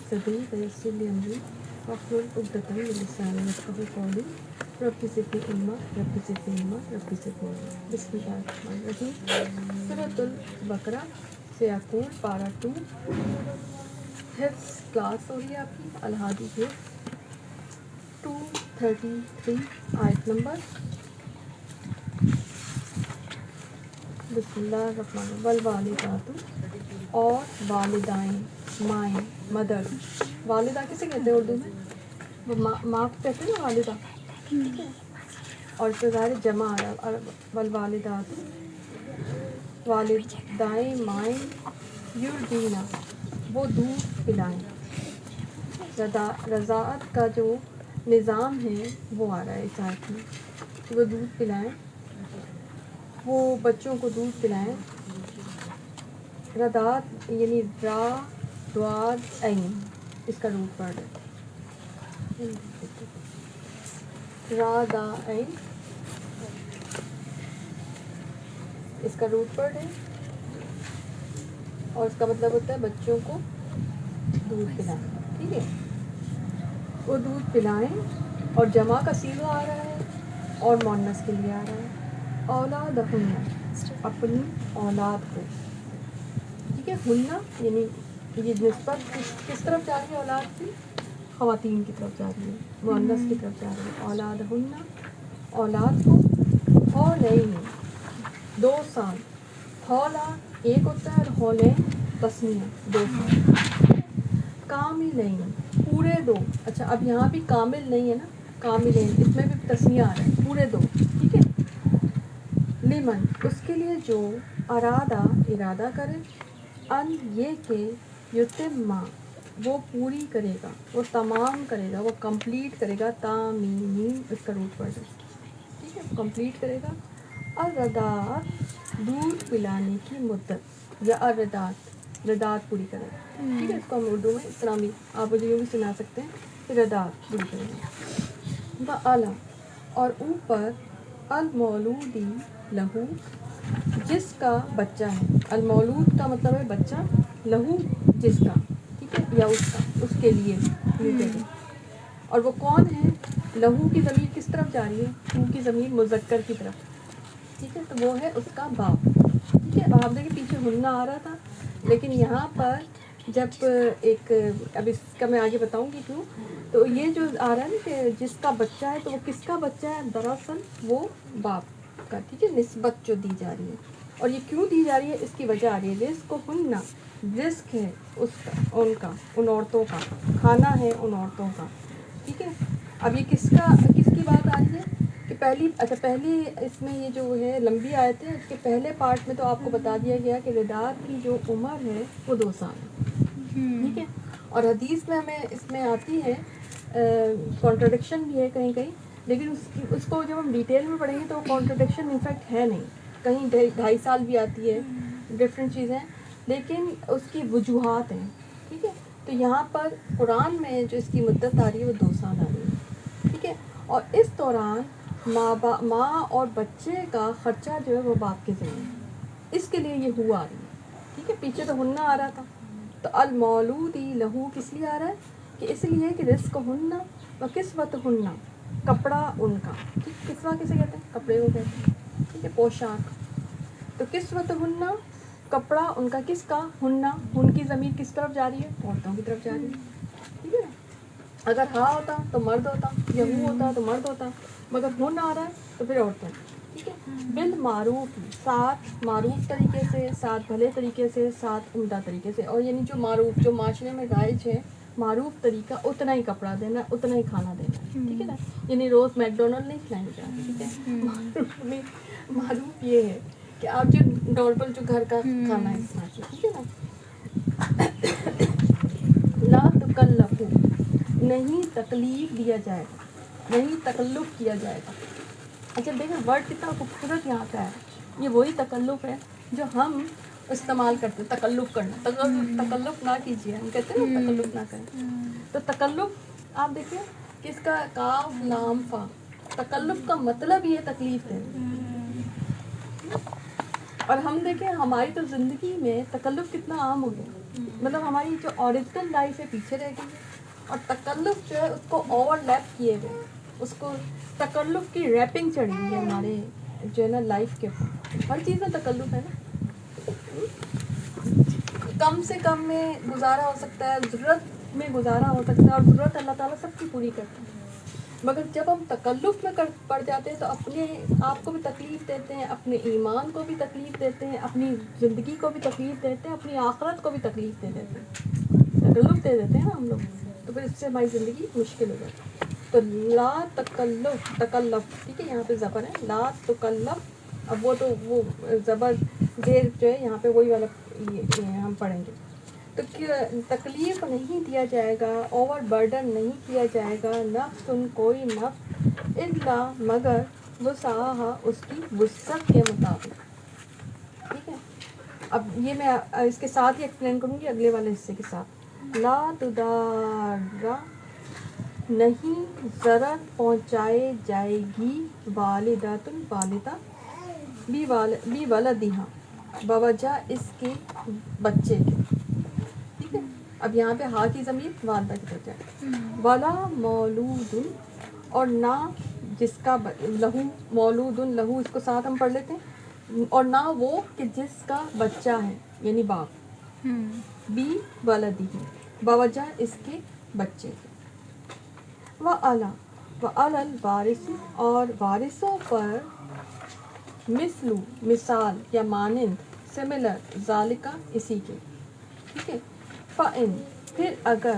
صدری ویسر لی امری واحلل عقدۃ من لسانی یفقہوا قولی رب زدنی علما رب زدنی علما رب زدنی علما. بسم اللہ الرحمن الرحیم. سورۃ البقرہ سے یقول پارہ 2 حفظ کلاس ہو رہی ہے آپ کی الحادی کے 233 آیت نمبر. بسم اللہ الرحمن الرحیم. والوالدات اور والدائیں مائیں مدر. والدہ کسے کہتے ہیں اردو میں؟ وہ ماں کو کہتے ہیں نا والدہ. ٹھیک ہے. اور اس سے ظاہر جمع آ رہا ہے والوالدات والدائیں مائیں یرضعن وہ دودھ پلائیں. رضاعت کا جو نظام ہے وہ آ رہا ہے اس آیت میں. وہ دودھ پلائیں وہ بچوں کو دودھ پلائیں. رضاعت یعنی را دواد عین اس کا روٹ ورڈ ہے. را دا عین اس کا روٹ ورڈ ہے اور اس کا مطلب ہوتا ہے بچوں کو دودھ پلائیں. ٹھیک ہے. وہ دودھ پلائیں اور جمع کا صیغہ آ رہا ہے اور مؤنث کے لیے آ رہا ہے. اولادہن اپنی اولاد کو. ٹھیک ہے. ہنہ یعنی یہ نسبت کس طرف جا رہی ہے اولاد کی؟ خواتین کی طرف جا رہی ہے, مؤنث کی طرف جا رہی ہے. اولادہن اولاد کو. حولین 2 سال. حولا ایک ہوتا ہے اور حولین تسنیہ 2 سال. کاملین پورے 2. اچھا اب یہاں بھی کامل نہیں ہے نا, کاملین اس میں بھی تسنیہ آ رہا ہے پورے 2. ٹھیک ہے. لمن اس کے لیے جو ارادہ کرے ان یہ کہ یتمہ وہ پوری کرے گا, وہ تمام کرے گا, وہ کمپلیٹ کرے گا. تامیم اس کا روٹ ورڈ ہے. ٹھیک ہے. کمپلیٹ کرے گا. الرضاعت دودھ پلانے کی مدت یا رضاعت پوری کرے گا. ٹھیک ہے. اس کو ہم اردو میں اس طرح بھی آپ مجھے یوں بھی سنا سکتے ہیں کہ رضاعت پوری کرے گا. وعلی اور اوپر المولودی لہو جس کا بچہ ہے. المولود کا مطلب ہے بچہ, لہو جس کا. ٹھیک ہے. یا اس کا, اس کے لیے یوں کہتے ہیں. اور وہ کون ہے؟ لہو کی ضمیر کس طرف جا رہی ہے؟ ہو کی ضمیر مذکر کی طرف. ٹھیک ہے. تو وہ ہے اس کا باپ. ٹھیک ہے. آپ دیکھیں پیچھے ہننا آ رہا تھا لیکن یہاں پر جب ایک اب اس کا میں آگے بتاؤں گی کیوں. تو یہ جو آ رہا ہے نا کہ جس کا بچہ ہے تو وہ کس کا بچہ ہے؟ دراصل وہ باپ کا. ٹھیک ہے. نسبت جو دی جا رہی ہے اور یہ کیوں دی جا رہی ہے اس کی وجہ آ رہی ہے. رزق ہننا رزق ہے اس کا, ان کا, ان عورتوں کا, کھانا ہے ان عورتوں کا. ٹھیک ہے. اب یہ کس کی بات آ رہی ہے کہ پہلی اس میں یہ جو ہے لمبی آیت ہے اس کے پہلے پارٹ میں تو آپ کو بتا دیا گیا کہ رضاعت کی جو عمر ہے وہ 2 سال ہے. ٹھیک ہے. اور حدیث میں ہمیں اس میں آتی ہے کانٹرڈکشن بھی ہے کہیں کہیں, لیکن اس کو جب ہم ڈیٹیل میں پڑھیں گے تو کانٹرڈکشن انفیکٹ ہے نہیں. کہیں 2.5 سال بھی آتی ہے, ڈفرینٹ چیزیں, لیکن اس کی وجوہات ہیں. ٹھیک ہے. تو یہاں پر قرآن میں جو اس کی مدت آ رہی ہے وہ 2 سال آ رہی ہے. ٹھیک ہے. اور اس دوران ماں اور بچے کا خرچہ جو ہے وہ باپ کے ذمہ ہے. اس کے لیے یہ ہوا آ رہی ہے. ٹھیک ہے. پیچھے تو ہننا آ رہا تھا. تو المولودی لہو کس لیے آ رہا ہے کہ اس لیے کہ رزق ہننا و کسوت ہننا کپڑا ان کا. ٹھیک. کسوہ کسے کہتے ہیں؟ کپڑے کو کہتے ہیں. ٹھیک ہے. پوشاک. تو کسوت ہننا کپڑا ان کا. کس کا؟ ہننا. ہن کی ضمیر کس طرف جا رہی ہے؟ عورتوں کی طرف جا رہی ہے. ٹھیک ہے. اگر ہاں ہوتا تو مرد ہوتا, یا ہو ہوتا تو مرد ہوتا, مگر ہن آ رہا ہے تو پھر عورتوں. ٹھیک ہے. بالمعروف ساتھ معروف طریقے سے, ساتھ بھلے طریقے سے, ساتھ عمدہ طریقے سے. اور یعنی جو معروف جو معاشرے میں رائج ہے معروف طریقہ اتنا ہی کپڑا دینا, اتنا ہی کھانا دینا. ٹھیک ہے نا. یعنی روز میکڈونلڈ نہیں کھلائیں گے. ٹھیک ہے. معروف یہ ہے کہ آپ جو نارمل جو گھر کا کھانا ہے اس. ٹھیک ہے نا. لا تکلف نہیں تکلیف دیا جائے گا, نہیں تکلف کیا جائے گا. اچھا دیکھیں ورڈ کتنا خوبصورت یہاں کا ہے. یہ وہی تکلف ہے جو ہم استعمال کرتے ہیں. تکلف کرنا, تکلف نہ کیجیے, ہم کہتے ہیں نا تکلف نہ کریں. تو تکلف آپ دیکھیں کہ اس کا کاف لام فا, تکلف کا مطلب یہ تکلیف دینا. اور ہم دیکھیں ہماری تو زندگی میں تکلف کتنا عام ہو گیا. مطلب ہماری جو اوریجنل لائف ہے پیچھے رہ گئی ہے، اور تکلف جو ہے اس کو اوور لیپ کیے ہوئے، اس کو تکلف کی ریپنگ چڑھی ہوئی ہے ہمارے جو ہے نا لائف کے اوپر. ہر چیز میں تکلف ہے نا. کم سے کم میں گزارا ہو سکتا ہے، ضرورت میں گزارا ہو سکتا ہے، اور ضرورت اللہ تعالیٰ سب کی پوری کرتا ہے. مگر جب ہم تکلف میں پڑ جاتے ہیں تو اپنے آپ کو بھی تکلیف دیتے ہیں، اپنے ایمان کو بھی تکلیف دیتے ہیں، اپنی زندگی کو بھی تکلیف دیتے ہیں، اپنی آخرت کو بھی تکلیف دے دیتے ہیں، تکلف دے دیتے ہیں نا ہم لوگ. تو پھر اس سے ہماری زندگی مشکل ہو جاتی ہے. تو لا تکلف ٹھیک ہے، یہاں پہ زبر ہے لا تکلف. اب وہ تو وہ زبر زیر جو ہے یہاں پہ وہی والا یہ ہم پڑھیں گے. تو تکلیف نہیں دیا جائے گا، اوور برڈن نہیں کیا جائے گا نفس کوئی نفس الا مگر وسعہا اس کی وسعت کے مطابق. ٹھیک ہے، اب یہ میں اس کے ساتھ ہی ایکسپلین کروں گی اگلے والے حصے کے ساتھ. لا تدارا نہیں ضرر پہنچائے جائے گی والدۃ والدہ بی ولدہا بوجہ اس کے بچے کے. ٹھیک ہے، اب یہاں پہ ہا کی ضمیر والدہ کی طرف جائے. ولا مولود اور نہ جس کا لہو، مولود لہو اس کو ساتھ ہم پڑھ لیتے ہیں، اور نہ وہ کہ جس کا بچہ ہے یعنی باپ، بی ولدہ بوجہ اس کے بچے کے. وعلی الوارث اور وارثوں پر مثل مثال یا مانند سملر ذالکا اسی کے. ٹھیک ہے، فَإِن پھر اگر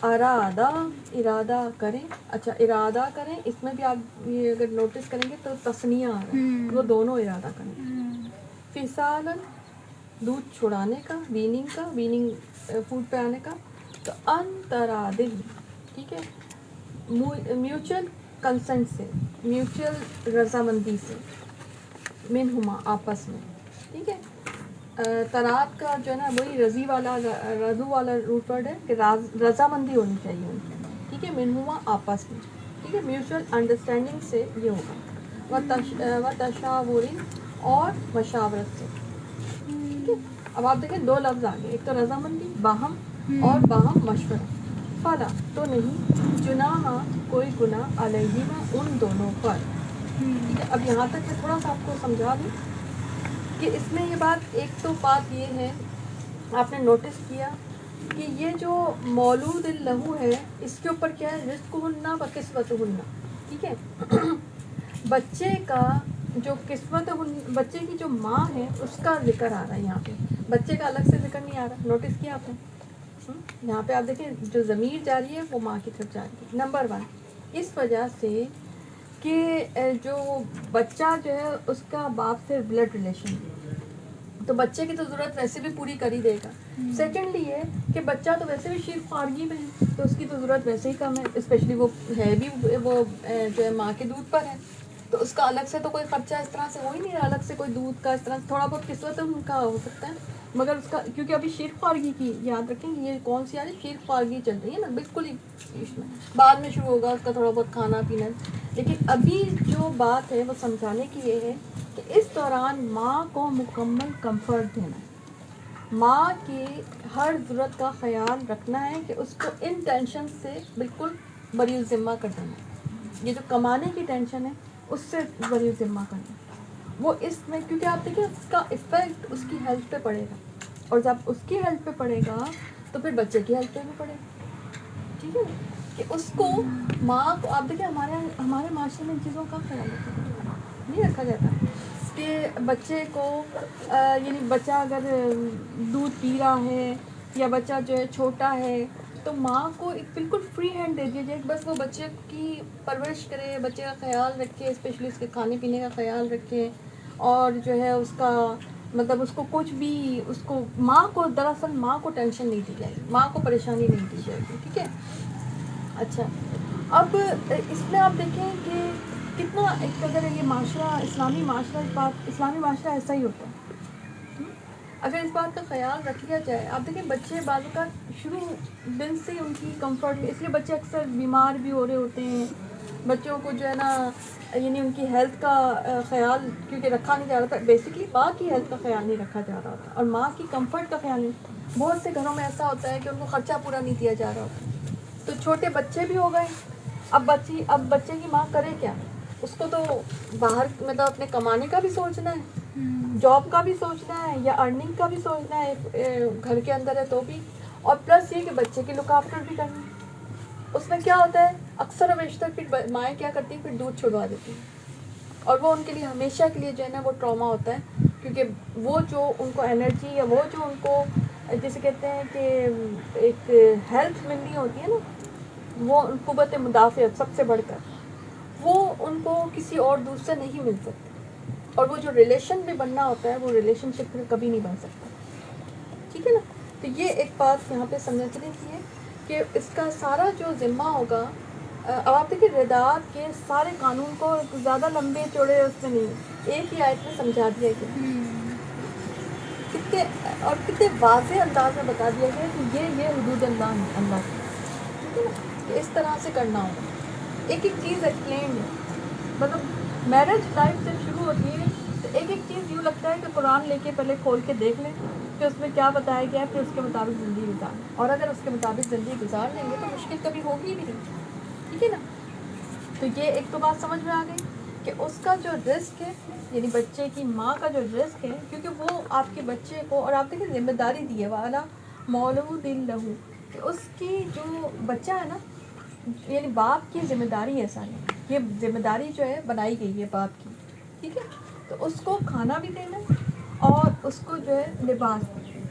ارادہ کریں. اچھا ارادہ کریں، اس میں بھی آپ یہ اگر نوٹس کریں گے تو تثنیہ آ رہا ہے، وہ دونوں ارادہ کریں. فصالاً دودھ چھڑانے کا، ویننگ فوڈ پہ آنے کا. تو انترادل ٹھیک ہے، میوچل کنسنٹ سے، میوچل رضامندی سے، منہما آپس میں. ٹھیک ہے، تراد کا جو ہے نا وہی رضو والا روٹ ورڈ ہے کہ رضامندی ہونی چاہیے ان کی. ٹھیک ہے، منہما آپس میں. ٹھیک ہے، میوچل انڈرسٹینڈنگ سے یہ ہوگا. و تشاور اور مشاورت سے. ٹھیک ہے، اب آپ دیکھیں دو لفظ آگے، ایک تو رضامندی باہم اور باہم مشورہ. فلا تو نہیں جناح کوئی گناہ علیہما ان دونوں پر. ٹھیک ہے، اب یہاں تک میں تھوڑا سا آپ کو سمجھا دوں کہ اس میں یہ بات، ایک تو بات یہ ہے آپ نے نوٹس کیا کہ یہ جو مولود لہو ہے اس کے اوپر کیا ہے، رزق ہننا و کسوت ہننا. ٹھیک ہے، بچے کا جو قسمت، بچے کی جو ماں ہے اس کا ذکر آ رہا ہے یہاں پہ، بچے کا الگ سے ذکر نہیں آ رہا. نوٹس کیا آپ نے؟ یہاں پہ آپ دیکھیں جو ضمیر جاری ہے وہ ماں کی طرف جا رہی ہے. نمبر 1 اس وجہ سے کہ جو بچہ جو ہے اس کا باپ سے بلڈ ریلیشن ہے، تو بچے کی تو ضرورت ویسے بھی پوری کر ہی دے گا. سیکنڈلی یہ کہ بچہ تو ویسے بھی شیر خوارگی میں ہے تو اس کی تو ضرورت ویسے ہی کم ہے، اسپیشلی وہ ہے بھی وہ جو ہے ماں کے دودھ پر ہے، تو اس کا الگ سے تو کوئی خرچہ اس طرح سے ہو ہی نہیں رہا، الگ سے کوئی دودھ کا اس طرح سے تھوڑا بہت قسمت ان کا ہو سکتا ہے، مگر اس کا کیونکہ ابھی شیر خوارگی کی یاد رکھیں یہ کون سی آ رہی ہے، شیر خوارگی چل رہی ہے نا، بالکل ہی بعد میں شروع ہوگا اس کا تھوڑا بہت کھانا پینا. لیکن ابھی جو بات ہے وہ سمجھانے کی یہ ہے کہ اس دوران ماں کو مکمل کمفرٹ دینا ہے، ماں کی ہر ضرورت کا خیال رکھنا ہے کہ اس کو ان ٹینشن سے بالکل بری ذمہ کر دینا ہے. یہ جو کمانے کی ٹینشن ہے اس سے بری ذمہ کرنا، وہ اس میں کیونکہ آپ دیکھیں اس کا افیکٹ اس کی ہیلتھ پہ پڑے گا، اور جب اس کی ہیلتھ پہ پڑے گا تو پھر بچے کی ہیلتھ پہ بھی پڑے گا. ٹھیک ہے، کہ اس کو ماں کو آپ دیکھیں ہمارے معاشرے میں ان چیزوں کا خیال نہیں رکھا جاتا کہ بچے کو یعنی بچہ اگر دودھ پی رہا ہے یا بچہ جو ہے چھوٹا ہے تو ماں کو ایک بالکل فری ہینڈ دے دیا جائے، بس وہ بچے کی پرورش کرے، بچے کا خیال رکھے، اسپیشلی اس کے کھانے پینے کا خیال رکھے، اور جو ہے اس کا مطلب اس کو کچھ بھی اس کو ماں کو دراصل ماں کو ٹینشن نہیں دی جائے گی، ماں کو پریشانی نہیں دی جائے گی. ٹھیک ہے، اچھا اب اس میں آپ دیکھیں کہ کتنا ایک اگر یہ معاشرہ اسلامی معاشرہ ایسا ہی ہوتا ہے اگر اس بات کا خیال رکھ لیا جائے. آپ دیکھیں بچے بعض اوقات شروع دن سے ان کی کمفرٹ، اس لیے بچے اکثر بیمار بھی ہو رہے ہوتے ہیں، بچوں کو جو ہے نا یعنی ان کی ہیلتھ کا خیال کیونکہ رکھا نہیں جا رہا تھا، بیسکلی ماں کی ہیلتھ کا خیال نہیں رکھا جا رہا تھا اور ماں کی کمفرٹ کا خیال نہیں. بہت سے گھروں میں ایسا ہوتا ہے کہ ان کو خرچہ پورا نہیں دیا جا رہا ہوتا، تو چھوٹے بچے بھی ہو گئے، اب بچے کی ماں کرے کیا؟ اس کو تو باہر مطلب اپنے کمانے کا بھی سوچنا ہے، جاب کا بھی سوچنا ہے، یا ارننگ کا بھی سوچنا ہے، گھر کے اندر ہے تو بھی، اور پلس یہ کہ بچے کی لک آفٹر بھی کرنی ہے۔ اس میں کیا ہوتا ہے، اکثر و بیشتر پھر مائیں کیا کرتی ہیں، پھر دودھ چھڑوا دیتی ہیں، اور وہ ان کے لیے ہمیشہ کے لیے جو ہے نا وہ ٹراما ہوتا ہے، کیونکہ وہ جو ان کو انرجی یا وہ جو ان کو جسے کہتے ہیں کہ ایک ہیلتھ ملنی ہوتی ہے نا، وہ قوت مدافعت سب سے بڑھ کر، وہ ان کو کسی اور دوسرے نہیں مل سکتی، اور وہ جو ریلیشن بھی بننا ہوتا ہے وہ ریلیشن شپ پھر کبھی نہیں بن سکتا، ٹھیک ہے نا؟ تو یہ ایک بات یہاں پہ سمجھنے کی ہے کہ اس کا سارا جو ذمہ ہوگا، اب آپ دیکھیں رداعت کے سارے قانون کو زیادہ لمبے چوڑے اس میں نہیں، ایک ہی آیت میں سمجھا دیا گیا، کتنے واضح انداز میں بتا دیا گیا کہ یہ حدود اللہ ہے، اللہ کی، ٹھیک ہے نا؟ کہ اس طرح سے کرنا ہوگا، ایک ایک چیز ایکسپلینڈ ہے، مطلب میرج لائف جب شروع ہوتی ہے تو ایک ایک چیز یوں لگتا ہے کہ قرآن لے کے پہلے کھول کے دیکھ لیں کہ اس میں کیا بتایا گیا ہے، پھر اس کے مطابق زندگی گزار، اور اگر اس کے مطابق زندگی گزار لیں گے تو مشکل کبھی ہوگی بھی نہیں، ٹھیک ہے نا؟ تو یہ ایک تو بات سمجھ میں آ گئی کہ اس کا جو رزق ہے، یعنی بچے کی ماں کا جو رزق ہے، کیونکہ وہ آپ کے بچے کو، اور آپ دیکھیں ذمہ داری دی ہے، والا مولود لہو، کہ اس کی جو بچہ ہے نا، یعنی باپ کی ذمہ داری ہے ساری، یہ ذمہ داری جو ہے بنائی گئی ہے باپ کی، ٹھیک ہے؟ تو اس کو کھانا بھی دینا ہے، اور اس کو جو ہے لباس،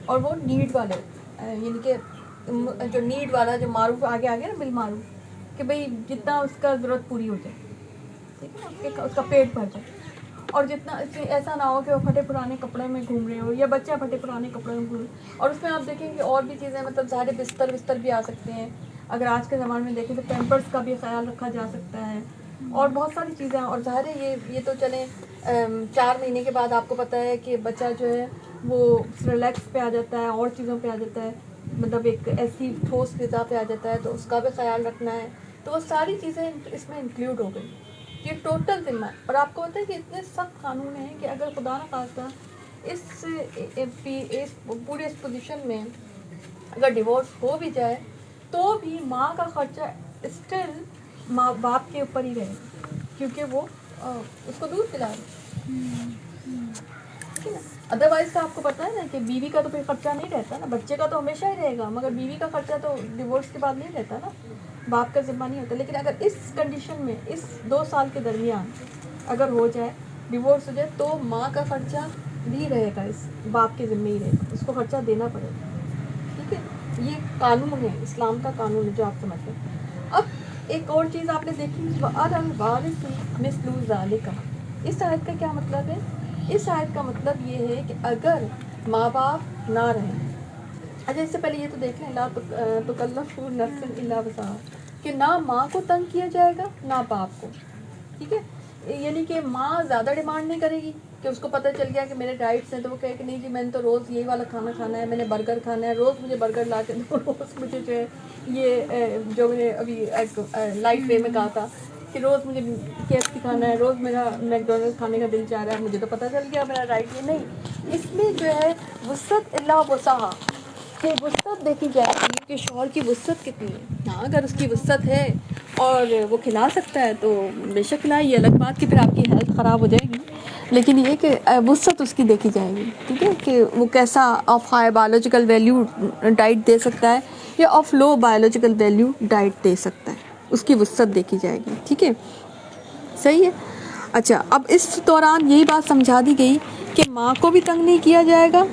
اور وہ نیڈ والے، یعنی کہ جو نیڈ والا، جو معروف آگے نا بالمعروف، کہ بھئی جتنا اس کا ضرورت پوری ہو جائے، ٹھیک ہے نا، اس کا پیٹ بھر جائے، اور جتنا ایسا نہ ہو کہ وہ پھٹے پرانے کپڑے میں گھوم رہے ہو، یا بچہ پھٹے پرانے کپڑے میں گھوم، اور اس میں آپ دیکھیں کہ اور بھی چیزیں، مطلب ظاہر بستر بھی آ سکتے ہیں، اگر آج کے زمانے میں دیکھیں تو پیمپرس کا بھی خیال رکھا جا سکتا ہے، اور بہت ساری چیزیں، اور ظاہر ہے یہ تو چلیں 4 مہینے کے بعد آپ کو پتہ ہے کہ بچہ جو ہے وہ ریلیکس پہ آ جاتا ہے، اور چیزوں پہ آ جاتا ہے، مطلب ایک ایسی ٹھوس غذا پہ آ جاتا ہے، تو اس کا بھی خیال رکھنا ہے، تو وہ ساری چیزیں اس میں انکلوڈ ہو گئی، یہ ٹوٹل ذمہ ہے۔ اور آپ کو پتہ ہے کہ اتنے سخت قانون ہیں کہ اگر خدا نہ خواستہ اس پورے اس پوزیشن میں اگر ڈیورس ہو بھی جائے تو بھی ماں کا خرچہ اسٹل ماں باپ کے اوپر ہی رہے گا، کیونکہ وہ اس کو دودھ پلا رہے، ٹھیک ہے نا؟ ادروائز تو آپ کو پتہ ہے نا کہ بیوی کا تو کوئی خرچہ نہیں رہتا نا، بچے کا تو ہمیشہ ہی رہے گا، مگر بیوی کا خرچہ تو ڈیورس کے بعد نہیں رہتا نا، باپ کا ذمہ نہیں ہوتا۔ لیکن اگر اس کنڈیشن میں اس 2 سال کے درمیان اگر ہو جائے، ڈیورس ہو جائے، تو ماں کا خرچہ بھی رہے گا، اس باپ کے ذمہ ہی رہے گا، اس کو خرچہ دینا پڑے گا، ٹھیک ہے؟ یہ قانون ہے، اسلام کا قانون ہے جو آپ سمجھتے ہیں۔ اب ایک اور چیز آپ نے دیکھی، وَعَلَى الْوَارِثِ مِثْلُ ذَلِكَ، اس آیت کا کیا مطلب ہے؟ اس آیت کا مطلب یہ ہے کہ اگر ماں باپ نہ رہیں، اچھا اس سے پہلے یہ تو دیکھ لیں، لا تکلف نفس الا وسعها، کہ نہ ماں کو تنگ کیا جائے گا نہ باپ کو، ٹھیک ہے؟ یعنی کہ ماں زیادہ ڈیمانڈ نہیں کرے گی کہ اس کو پتہ چل گیا کہ میرے ڈائٹس ہیں، تو وہ کہے کہ نہیں جی میں نے تو روز یہی والا کھانا کھانا ہے، میں نے برگر کھانا ہے، روز مجھے برگر لا کے دو، روز مجھے جو ہے یہ جو میں نے ابھی ایک لائٹ وے میں کہا تھا کہ روز مجھے KFC کھانا ہے، روز میرا میکڈونلڈ کھانے کا دل چاہ رہا ہے، مجھے تو پتہ چل گیا میرا رائٹ یہ نہیں، اس میں جو ہے وسعت الا وسعہا، کہ وسعت دیکھی جائے گی کہ شوہر کی وسعت کتنی ہے، ہاں اگر اس کی وسعت ہے اور وہ کھلا سکتا ہے تو بے شک کھلائے، یہ الگ بات کہ پھر آپ کی ہیلتھ خراب ہو جائے گی، لیکن یہ کہ وسعت اس کی دیکھی جائے گی، ٹھیک ہے، کہ وہ کیسا of high biological value diet دے سکتا ہے یا of low biological value diet دے سکتا ہے، اس کی وسعت دیکھی جائے گی، ٹھیک ہے، صحیح ہے۔ اچھا اب اس دوران یہی بات سمجھا دی گئی کہ ماں کو بھی تنگ نہیں کیا جائے گا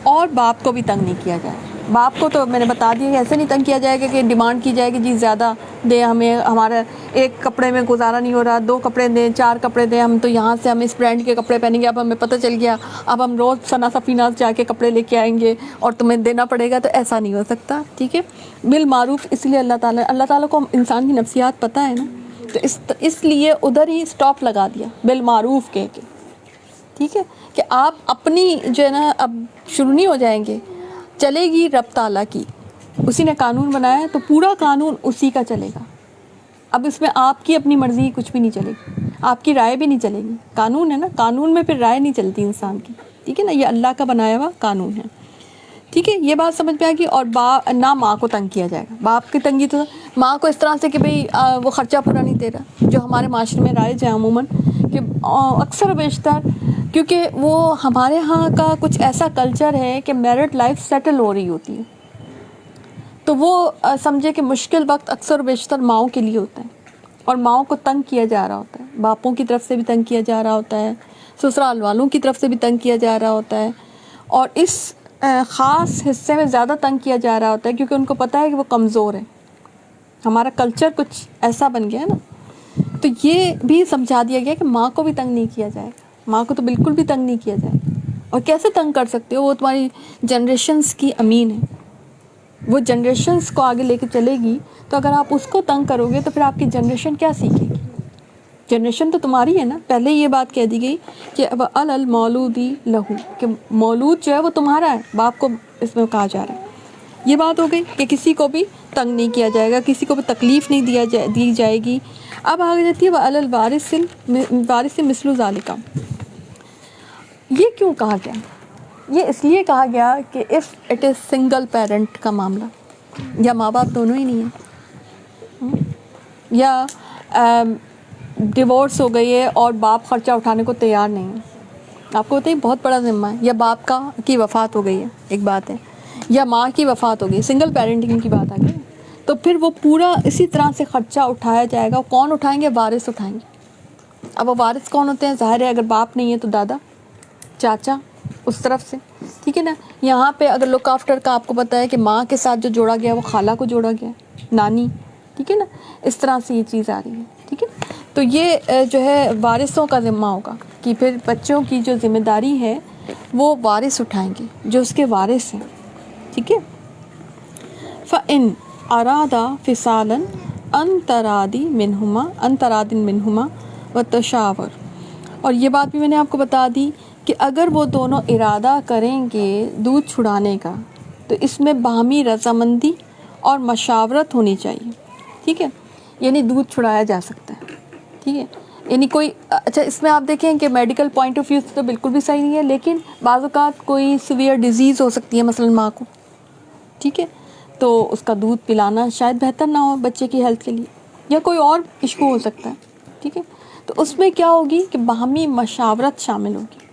اور باپ کو بھی تنگ نہیں کیا جائے گا۔ باپ کو تو میں نے بتا دیا کہ ایسے نہیں تنگ کیا جائے گا کہ ڈیمانڈ کی جائے گی جی زیادہ دے ہمیں، ہمارا ایک کپڑے میں گزارا نہیں ہو رہا، 2 کپڑے دیں، 4 کپڑے دیں، ہم تو یہاں سے ہم اس برانڈ کے کپڑے پہنیں گے، اب ہمیں پتہ چل گیا اب ہم روز ثنا صفینہ جا کے کپڑے لے کے آئیں گے اور تمہیں دینا پڑے گا، تو ایسا نہیں ہو سکتا، ٹھیک ہے؟ بالمعروف، اس لیے اللہ تعالیٰ کو انسان کی نفسیات پتہ ہے نا، تو اس لیے ادھر ہی سٹاپ لگا دیا بالمعروف کہہ کے، ٹھیک ہے، کہ آپ اپنی جو ہے نا اب شروع نہیں ہو جائیں گے، چلے گی رب تعالیٰ کی، اسی نے قانون بنایا ہے تو پورا قانون اسی کا چلے گا، اب اس میں آپ کی اپنی مرضی کچھ بھی نہیں چلے گی، آپ کی رائے بھی نہیں چلے گی، قانون ہے نا، قانون میں پھر رائے نہیں چلتی انسان کی، ٹھیک ہے نا، یہ اللہ کا بنایا ہوا قانون ہے، ٹھیک ہے، یہ بات سمجھ میں آئے گی. اور نہ ماں کو تنگ کیا جائے گا. باپ کی تنگی تو ماں کو اس طرح سے کہ بھئی وہ خرچہ پورا نہیں دے رہا، جو ہمارے معاشرے میں رائج ہے عموماً، کہ اکثر و بیشتر کیونکہ وہ ہمارے ہاں کا کچھ ایسا کلچر ہے کہ میرڈ لائف سیٹل ہو رہی ہوتی ہے، تو وہ سمجھے کہ مشکل وقت اکثر و بیشتر ماؤں کے لیے ہوتا ہے، اور ماؤں کو تنگ کیا جا رہا ہوتا ہے، باپوں کی طرف سے بھی تنگ کیا جا رہا ہوتا ہے، سسرال والوں کی طرف سے بھی تنگ کیا جا رہا ہوتا ہے، اور اس خاص حصے میں زیادہ تنگ کیا جا رہا ہوتا ہے کیونکہ ان کو پتہ ہے کہ وہ کمزور ہے. ہمارا کلچر کچھ ایسا بن گیا ہے نا. تو یہ بھی سمجھا دیا گیا کہ ماں کو بھی تنگ نہیں کیا جائے گا، ماں کو تو بالکل بھی تنگ نہیں کیا جائے گا. اور کیسے تنگ کر سکتے ہو، وہ تمہاری جنریشنز کی امین ہے، وہ جنریشنز کو آگے لے کے چلے گی. تو اگر آپ اس کو تنگ کرو گے تو پھر آپ کی جنریشن کیا سیکھے گی؟ جنریشن تو تمہاری ہے نا. پہلے یہ بات کہہ دی گئی کہ المولودی لہو، کہ مولود جو ہے وہ تمہارا ہے، باپ کو اس میں کہا جا رہا ہے. یہ بات ہو گئی کہ کسی کو بھی تنگ نہیں کیا جائے گا، کسی کو بھی تکلیف نہیں دی جائے گی. اب آگے جاتی ہے وَعَلَى الْوَارِثِ مِثْلُ ذَلِكَ. یہ کیوں کہا گیا؟ یہ اس لیے کہا گیا کہ if it is single parent کا معاملہ، یا ماں باپ دونوں ہی نہیں ہیں، یا ڈیورس ہو گئی ہے اور باپ خرچہ اٹھانے کو تیار نہیں ہے. آپ کو بتائیے بہت بڑا ذمہ ہے. یا باپ کی وفات ہو گئی ہے، ایک بات ہے، یا ماں کی وفات ہو گئی، سنگل پیرنٹنگ کی بات آ گئی. تو پھر وہ پورا اسی طرح سے خرچہ اٹھایا جائے گا. کون اٹھائیں گے؟ وارث اٹھائیں گے. اب وہ وارث کون ہوتے ہیں؟ ظاہر ہے اگر باپ نہیں ہے تو دادا، چاچا اس طرف سے، ٹھیک ہے نا. یہاں پہ اگر لک آفٹر کا آپ کو پتہ ہے کہ ماں کے ساتھ جو جوڑا گیا وہ خالہ کو جوڑا گیا، نانی، ٹھیک ہے نا. اس طرح سے یہ چیز آ رہی ہے، ٹھیک ہے. تو یہ جو ہے وارثوں کا ذمہ ہوگا کہ پھر بچوں کی جو ذمہ داری ہے وہ وارث اٹھائیں گے جو اس کے وارث ہیں، ٹھیک ہے. فَإِنْ أَرَادَ فِصَالًا عَنْ تَرَادٍ مِّنْهُمَا وَتَشَاوُرٍ. اور یہ بات بھی میں نے آپ کو بتا دی کہ اگر وہ دونوں ارادہ کریں گے دودھ چھڑانے کا تو اس میں باہمی رضامندی اور مشاورت ہونی چاہیے، ٹھیک ہے. یعنی دودھ چھڑایا جا سکتا ہے، ٹھیک ہے. یعنی کوئی اچھا اس میں آپ دیکھیں کہ میڈیکل پوائنٹ آف ویو سے تو بالکل بھی صحیح نہیں ہے، لیکن بعض اوقات کوئی سیویئر ڈیزیز ہو سکتی ہے مثلاً ماں کو، ٹھیک ہے، تو اس کا دودھ پلانا شاید بہتر نہ ہو بچے کی ہیلتھ کے لیے، یا کوئی اور ایشو ہو سکتا ہے، ٹھیک ہے. تو اس میں کیا ہوگی کہ باہمی مشاورت شامل ہوگی.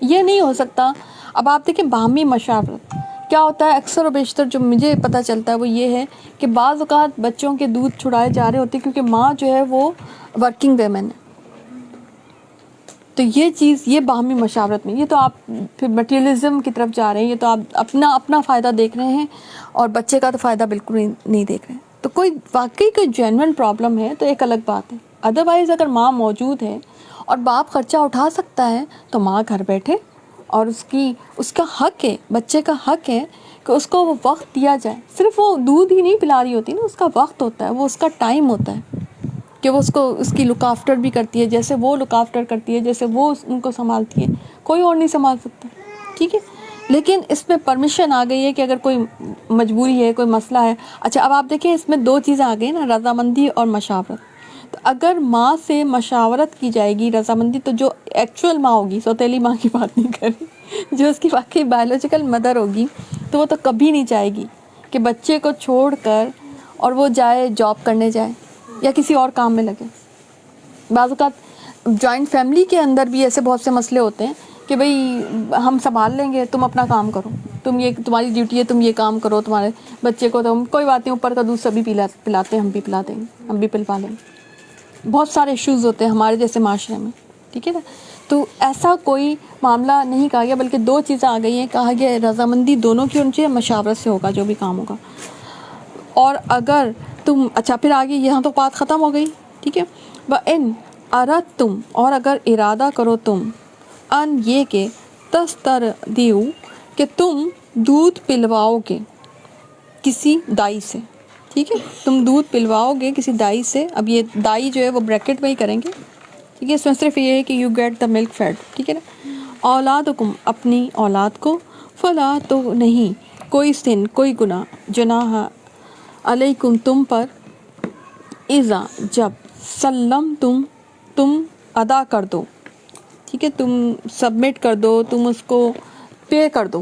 یہ نہیں ہو سکتا. اب آپ دیکھیں باہمی مشاورت کیا ہوتا ہے، اکثر و بیشتر جو مجھے پتہ چلتا ہے وہ یہ ہے کہ بعض اوقات بچوں کے دودھ چھڑائے جا رہے ہوتے ہیں کیونکہ ماں جو ہے وہ ورکنگ ویمن ہے. تو یہ چیز، یہ باہمی مشاورت میں، یہ تو آپ پھر مٹیریلزم کی طرف جا رہے ہیں. یہ تو آپ اپنا فائدہ دیکھ رہے ہیں اور بچے کا تو فائدہ بالکل نہیں دیکھ رہے ہیں. تو کوئی واقعی کوئی جینوئن پرابلم ہے تو ایک الگ بات ہے. ادروائز اگر ماں موجود ہے اور باپ خرچہ اٹھا سکتا ہے تو ماں گھر بیٹھے، اور اس کا حق ہے، بچے کا حق ہے کہ اس کو وہ وقت دیا جائے. صرف وہ دودھ ہی نہیں پلا رہی ہوتی نا، اس کا وقت ہوتا ہے، وہ اس کا ٹائم ہوتا ہے کہ وہ اس کی لک آفٹر بھی کرتی ہے، جیسے وہ لک آفٹر کرتی ہے، جیسے وہ ان کو سنبھالتی ہے، کوئی اور نہیں سنبھال سکتا، ٹھیک ہے. لیکن اس میں پرمیشن آ گئی ہے کہ اگر کوئی مجبوری ہے، کوئی مسئلہ ہے. اچھا اب آپ دیکھیں اس میں دو چیزیں آ گئی نا، رضامندی اور مشاورت. تو اگر ماں سے مشاورت کی جائے گی، رضامندی، تو جو ایکچوئل ماں ہوگی، سوتیلی ماں کی بات نہیں کر رہی، جو اس کی واقعی بایولوجیکل مدر ہوگی، تو وہ تو کبھی نہیں چاہے گی کہ بچے کو چھوڑ کر اور وہ جائے جاب کرنے جائے یا کسی اور کام میں لگے. بعض اوقات جوائنٹ فیملی کے اندر بھی ایسے بہت سے مسئلے ہوتے ہیں کہ بھئی ہم سنبھال لیں گے، تم اپنا کام کرو، تمہاری ڈیوٹی ہے، تم یہ کام کرو، تمہارے بچے کو تو کوئی بات نہیں، اوپر کا دودھ سبھی پلاتے ہیں، ہم بھی پلا دیں گے، ہم بھی پلوا لیں گے. بہت سارے ایشوز ہوتے ہیں ہمارے جیسے معاشرے میں، ٹھیک ہے نا. تو ایسا کوئی معاملہ نہیں کہا گیا، بلکہ دو چیزیں آ گئی ہیں. کہا گیا رضامندی دونوں کی ہونی چاہیے، مشاورت سے ہوگا جو بھی کام ہوگا. اور اگر تم اچھا پھر آگے یہاں تو بات ختم ہو گئی، ٹھیک ہے. وَإِنْ أَرَدْتُمْ، اور اگر ارادہ کرو تم، ان یہ کہ تسترضعوا، کہ تم دودھ پلواؤ گے کسی دائی سے، ٹھیک ہے، تم دودھ پلواؤ گے کسی دائی سے. اب یہ دائی جو ہے وہ بریکٹ میں ہی کریں گے، ٹھیک ہے. اس میں صرف یہ ہے کہ you get the milk feed, ٹھیک ہے نا. اولادکم، اپنی اولاد کو، فلا، تو نہیں، کوئی سن، کوئی گناہ، جناح علیکم، تم پر، اذا، جب، سلم، تم ادا کر دو، ٹھیک ہے، تم سبمٹ کر دو، تم اس کو پے کر دو،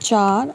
4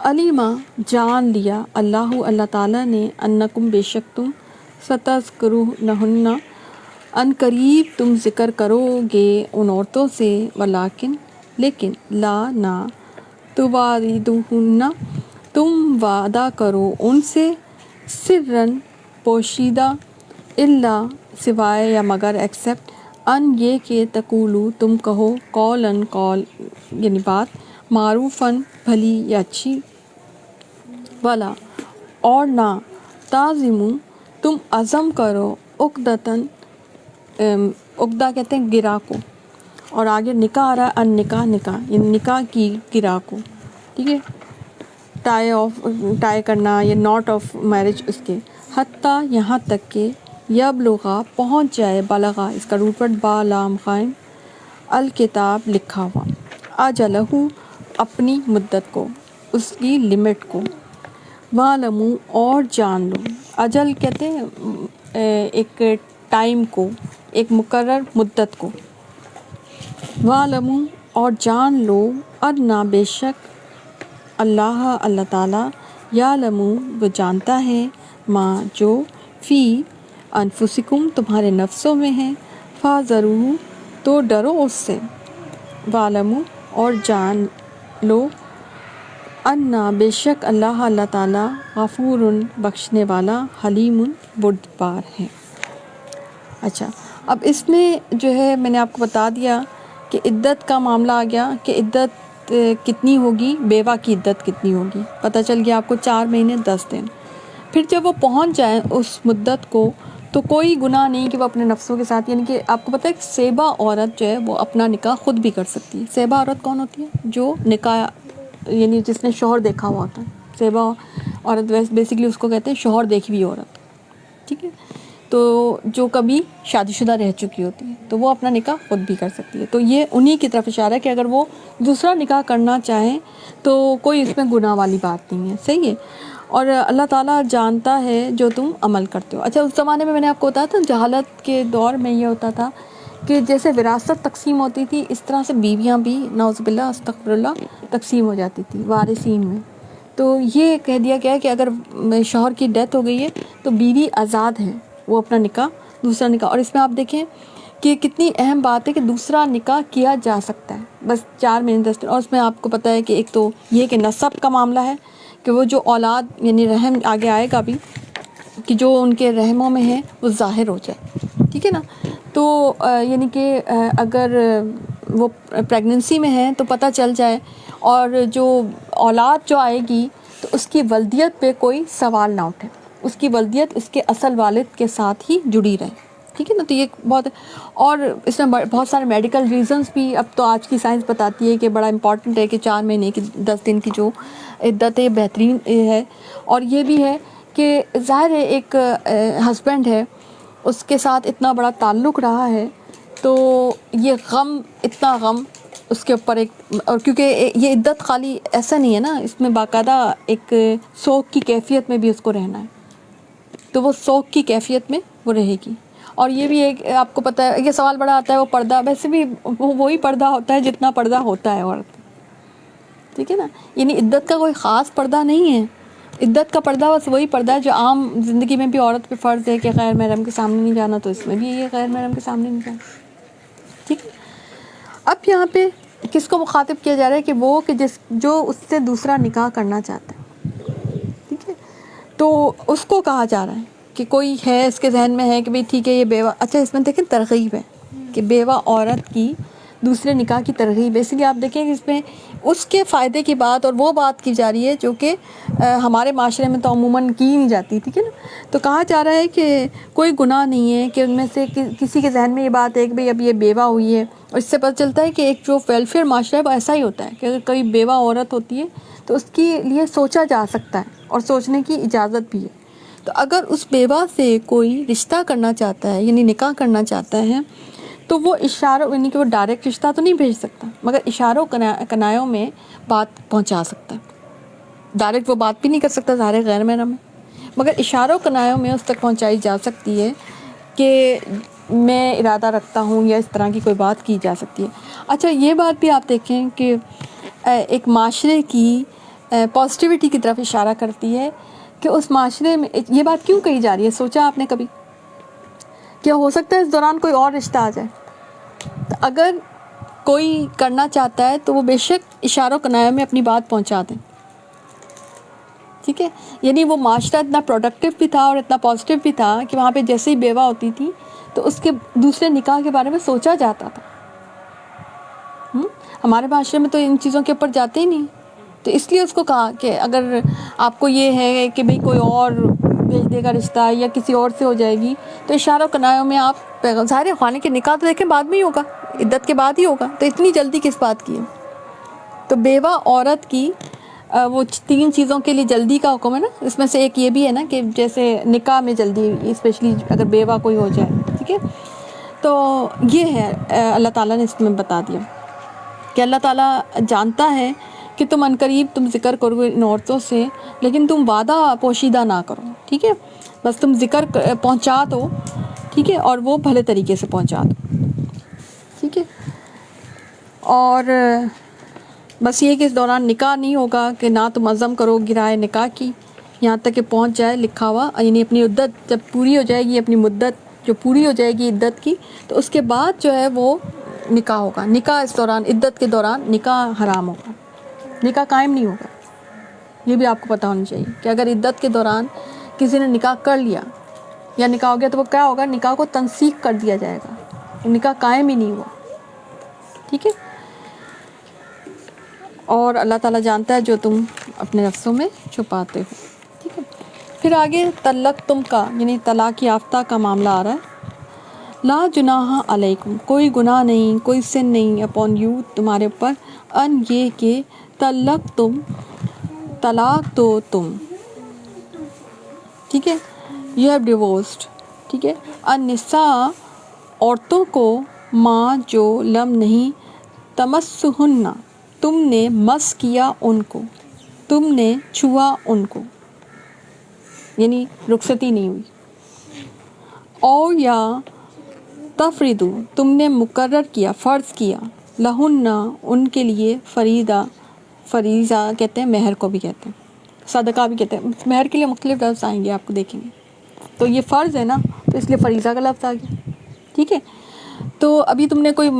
علیما جان لیا اللہ تعالیٰ نے انکم بے شک تم ستذکرونہن ان قریب تم ذکر کرو گے ان عورتوں سے لیکن لا نہ تواعدوہن تم وعدہ کرو ان سے سرن پوشیدہ الا سوائے یا مگر ایکسیپٹ ان یہ کہ تقولو تم کہو قول یعنی بات معروفاً بھلی یا اچھی ولا اور نہ تعظمو تم عزم کرو عقدتاً عقدہ کہتے ہیں گرا کو، اور آگے نکاح آ رہا ہے ان نکاح یعنی نکاح کی گرا کو، ٹھیک ہے، ٹائی کرنا یا ناٹ آف میرج اس کے، حتیٰ یہاں تک کہ یبلغا پہنچ جائے بلغا اس کا روٹ ورڈ با لام قائم الکتاب لکھا ہوا اجلہ اپنی مدت کو، اس کی لمٹ کو، وَعْلَمُوا اور جان لو، اجل کہتے ہیں ایک ٹائم کو، ایک مقرر مدت کو، وَعْلَمُوا اور جان لو ادنا بے شک اللہ تعالیٰ یعلم وہ جانتا ہے ما جو فی انفسکم تمہارے نفسوں میں ہے فاذروا تو ڈرو اس سے، وَعْلَمُوا اور جان لو انا بے شک اللہ تعالیٰ غفور بخشنے والا حلیم بردبار ہے۔ اچھا، اب اس میں جو ہے میں نے آپ کو بتا دیا کہ عدت کا معاملہ آ گیا کہ عدت کتنی ہوگی، بیوہ کی عدت کتنی ہوگی، پتہ چل گیا آپ کو 4 مہینے 10 دن۔ پھر جب وہ پہنچ جائیں اس مدت کو تو کوئی گناہ نہیں کہ وہ اپنے نفسوں کے ساتھ، یعنی کہ آپ کو پتہ ہے کہ سیبہ عورت جو ہے وہ اپنا نکاح خود بھی کر سکتی ہے۔ سیبہ عورت کون ہوتی ہے؟ جو نکاح یعنی جس نے شوہر دیکھا ہوا ہوتا ہے، سیبہ عورت بیسیکلی اس کو کہتے ہیں شوہر دیکھی ہوئی عورت، ٹھیک ہے، تو جو کبھی شادی شدہ رہ چکی ہوتی ہے تو وہ اپنا نکاح خود بھی کر سکتی ہے۔ تو یہ انہی کی طرف اشارہ ہے کہ اگر وہ دوسرا نکاح کرنا چاہیں تو کوئی اس میں گناہ والی بات نہیں ہے، صحیح ہے، اور اللہ تعالیٰ جانتا ہے جو تم عمل کرتے ہو۔ اچھا، اس زمانے میں نے آپ کو بتایا تھا جہالت کے دور میں یہ ہوتا تھا کہ جیسے وراثت تقسیم ہوتی تھی اس طرح سے بیویاں بھی نعوذ باللہ استغفر اللہ تقسیم ہو جاتی تھی وارثین میں۔ تو یہ کہہ دیا گیا ہے کہ اگر شوہر کی ڈیتھ ہو گئی ہے تو بیوی آزاد ہے، وہ اپنا نکاح دوسرا نکاح، اور اس میں آپ دیکھیں کہ کتنی اہم بات ہے کہ دوسرا نکاح کیا جا سکتا ہے بس 4 مہینے 10 دن، اور اس میں آپ کو پتہ ہے کہ ایک تو یہ کہ نسب کا معاملہ ہے کہ وہ جو اولاد یعنی رحم آگے آئے گا بھی کہ جو ان کے رحموں میں ہے وہ ظاہر ہو جائے، ٹھیک ہے نا، تو یعنی کہ اگر وہ پریگننسی میں ہے تو پتہ چل جائے، اور جو اولاد جو آئے گی تو اس کی ولدیت پہ کوئی سوال نہ اٹھے، اس کی ولدیت اس کے اصل والد کے ساتھ ہی جڑی رہے، ٹھیک ہے نا، تو یہ بہت، اور اس میں بہت سارے میڈیکل ریزنز بھی اب تو آج کی سائنس بتاتی ہے کہ بڑا امپورٹنٹ ہے کہ 4 مہینے کی 10 دن کی جو عدت ہے بہترین ہے، اور یہ بھی ہے کہ ظاہر ہے ایک ہسبینڈ ہے اس کے ساتھ اتنا بڑا تعلق رہا ہے تو یہ غم، اتنا غم اس کے اوپر ایک، اور کیونکہ یہ عدت خالی ایسا نہیں ہے نا، اس میں باقاعدہ ایک سوگ کی کیفیت میں بھی اس کو رہنا ہے، تو وہ سوگ کی کیفیت میں وہ رہے گی، اور یہ بھی ایک آپ کو پتہ ہے یہ سوال بڑا آتا ہے، وہ پردہ ویسے بھی وہی پردہ ہوتا ہے جتنا پردہ ہوتا ہے عورت، ٹھیک ہے نا، یعنی عدت کا کوئی خاص پردہ نہیں ہے، عدت کا پردہ بس وہی پردہ ہے جو عام زندگی میں بھی عورت پہ فرض ہے کہ غیر محرم کے سامنے نہیں جانا، تو اس میں بھی یہ غیر محرم کے سامنے نہیں جانا، ٹھیک ہے۔ اب یہاں پہ کس کو مخاطب کیا جا رہا ہے کہ وہ کہ جو اس سے دوسرا نکاح کرنا چاہتا ہے، ٹھیک ہے، تو اس کو کہا جا رہا ہے کہ کوئی ہے اس کے ذہن میں ہے کہ بھئی ٹھیک ہے یہ بیوہ، اچھا اس میں دیکھیں ترغیب ہے کہ بیوہ عورت کی دوسرے نکاح کی ترغیب ہے، اس لیے آپ دیکھیں کہ اس میں اس کے فائدے کی بات اور وہ بات کی جا رہی ہے جو کہ ہمارے معاشرے میں تو عموماً کی نہیں جاتی، ٹھیک ہے نا، تو کہا جا رہا ہے کہ کوئی گناہ نہیں ہے کہ ان میں سے کسی کے ذہن میں یہ بات ہے کہ بھئی اب یہ بیوہ ہوئی ہے، اور اس سے پتہ چلتا ہے کہ ایک جو ویلفیئر معاشرہ ہے وہ ایسا ہی ہوتا ہے کہ اگر کوئی بیوہ عورت ہوتی ہے تو اس کے لیے سوچا جا سکتا ہے اور سوچنے کی اجازت بھی ہے، تو اگر اس بیوہ سے کوئی رشتہ کرنا چاہتا ہے یعنی نکاح کرنا چاہتا ہے تو وہ اشاروں، یعنی کہ وہ ڈائریکٹ رشتہ تو نہیں بھیج سکتا مگر اشاروں کنایوں میں بات پہنچا سکتا ہے، ڈائریکٹ وہ بات بھی نہیں کر سکتا ظاہر غیر محرم ہے، مگر اشاروں کنایوں میں اس تک پہنچائی جا سکتی ہے کہ میں ارادہ رکھتا ہوں، یا اس طرح کی کوئی بات کی جا سکتی ہے۔ اچھا، یہ بات بھی آپ دیکھیں کہ ایک معاشرے کی پازیٹیوٹی کی طرف اشارہ کرتی ہے کہ اس معاشرے میں یہ بات کیوں کہی جا رہی ہے. سوچا آپ نے کبھی کیا ہو سکتا ہے اس دوران کوئی اور رشتہ آ جائے؟ تو اگر کوئی کرنا چاہتا ہے تو وہ بے شک اشاروں کنایوں میں اپنی بات پہنچا دیں. ٹھیک ہے، یعنی وہ معاشرہ اتنا پروڈکٹیو بھی تھا اور اتنا پازیٹیو بھی تھا کہ وہاں پہ جیسے ہی بیوہ ہوتی تھی تو اس کے دوسرے نکاح کے بارے میں سوچا جاتا تھا. ہمارے معاشرے میں تو ان چیزوں کے اوپر جاتے ہی نہیں. تو اس لیے اس کو کہا کہ اگر آپ کو یہ ہے کہ بھئی کوئی اور بھیج دے گا رشتہ یا کسی اور سے ہو جائے گی تو اشاروں کنایوں میں آپ ظاہر خانے کے نکاح تو دیکھیں بعد میں ہی ہوگا، عدت کے بعد ہی ہوگا، تو اتنی جلدی کس بات کی ہے؟ تو بیوہ عورت کی وہ 3 چیزوں کے لیے جلدی کا حکم ہے نا. اس میں سے ایک یہ بھی ہے نا کہ جیسے نکاح میں جلدی، اسپیشلی اگر بیوہ کوئی ہو جائے. ٹھیک ہے، تو یہ ہے اللہ تعالیٰ نے اس میں بتا دیا کہ اللہ تعالیٰ جانتا ہے کہ تم عنقریب تم ذکر کرو ان عورتوں سے، لیکن تم وعدہ پوشیدہ نہ کرو. ٹھیک ہے، بس تم ذکر پہنچا دو. ٹھیک ہے، اور وہ بھلے طریقے سے پہنچا دو. ٹھیک ہے، اور بس یہ کہ اس دوران نکاح نہیں ہوگا کہ نہ تم عزم کرو گرائے نکاح کی یہاں تک کہ پہنچ جائے لکھا ہوا، یعنی اپنی عدت جب پوری ہو جائے گی، اپنی مدت جو پوری ہو جائے گی عدت کی، تو اس کے بعد جو ہے وہ نکاح ہوگا. نکاح اس دوران، عدت کے دوران نکاح حرام ہوگا، نکاح قائم نہیں ہوگا. یہ بھی آپ کو پتہ ہونا چاہیے کہ اگر عدت کے دوران کسی نے نکاح کر لیا یا نکاح ہو گیا تو وہ کیا ہوگا؟ نکاح کو تنسیخ کر دیا جائے گا، نکاح قائم ہی نہیں ہوا. ٹھیک ہے، اور اللہ تعالیٰ جانتا ہے جو تم اپنے نفسوں میں چھپاتے ہو. ٹھیک ہے، پھر آگے طلق تم کا یعنی طلاق یافتہ کا معاملہ آ رہا ہے. لا جناح علیکم، کوئی گناہ نہیں، کوئی سن نہیں اپون یو تمہارے اوپر، ان یہ کہ طلق تم طلاق دو تم. ٹھیک ہے، یو ہیو ڈیورسڈ. ٹھیک ہے، النساء عورتوں کو، ماں جو لم نہیں، تمسہن تم نے مس کیا ان کو، تم نے چھوا ان کو، یعنی رخصتی نہیں ہوئی. او یا تفریدو تم نے مقرر کیا، فرض کیا، لہن ان کے لیے، فریضہ کہتے ہیں مہر کو بھی کہتے ہیں، صدقہ بھی کہتے ہیں. مہر کے لیے مختلف لفظ آئیں گے، آپ کو دیکھیں گے. تو یہ فرض ہے نا، تو اس لیے فریضہ کا لفظ آ گیا. ٹھیک ہے، تو ابھی تم نے کوئی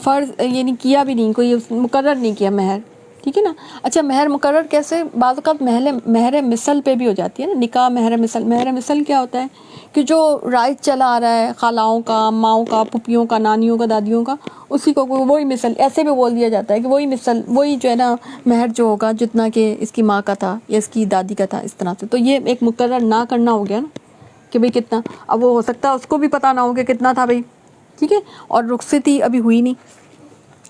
فرض یعنی کیا بھی نہیں، کوئی مقرر نہیں کیا مہر. ٹھیک ہے نا. اچھا، مہر مقرر کیسے؟ بعض اوقات مہر مثل پہ بھی ہو جاتی ہے نا. نکاح مہر مثل. مہر مثل کیا ہوتا ہے کہ جو رائج چلا آ رہا ہے خالاؤں کا، اماؤں کا، پھپھیوں کا، نانیوں کا، دادیوں کا، اسی کو وہی مثل ایسے بھی بول دیا جاتا ہے کہ وہی مثل، وہی جو ہے نا مہر جو ہوگا جتنا کہ اس کی ماں کا تھا یا اس کی دادی کا تھا، اس طرح سے. تو یہ ایک مقرر نہ کرنا ہو گیا نا کہ بھئی کتنا. اب وہ ہو سکتا ہے اس کو بھی پتہ نہ ہو کہ کتنا تھا بھئی. ٹھیک ہے، اور رخصتی ابھی ہوئی نہیں.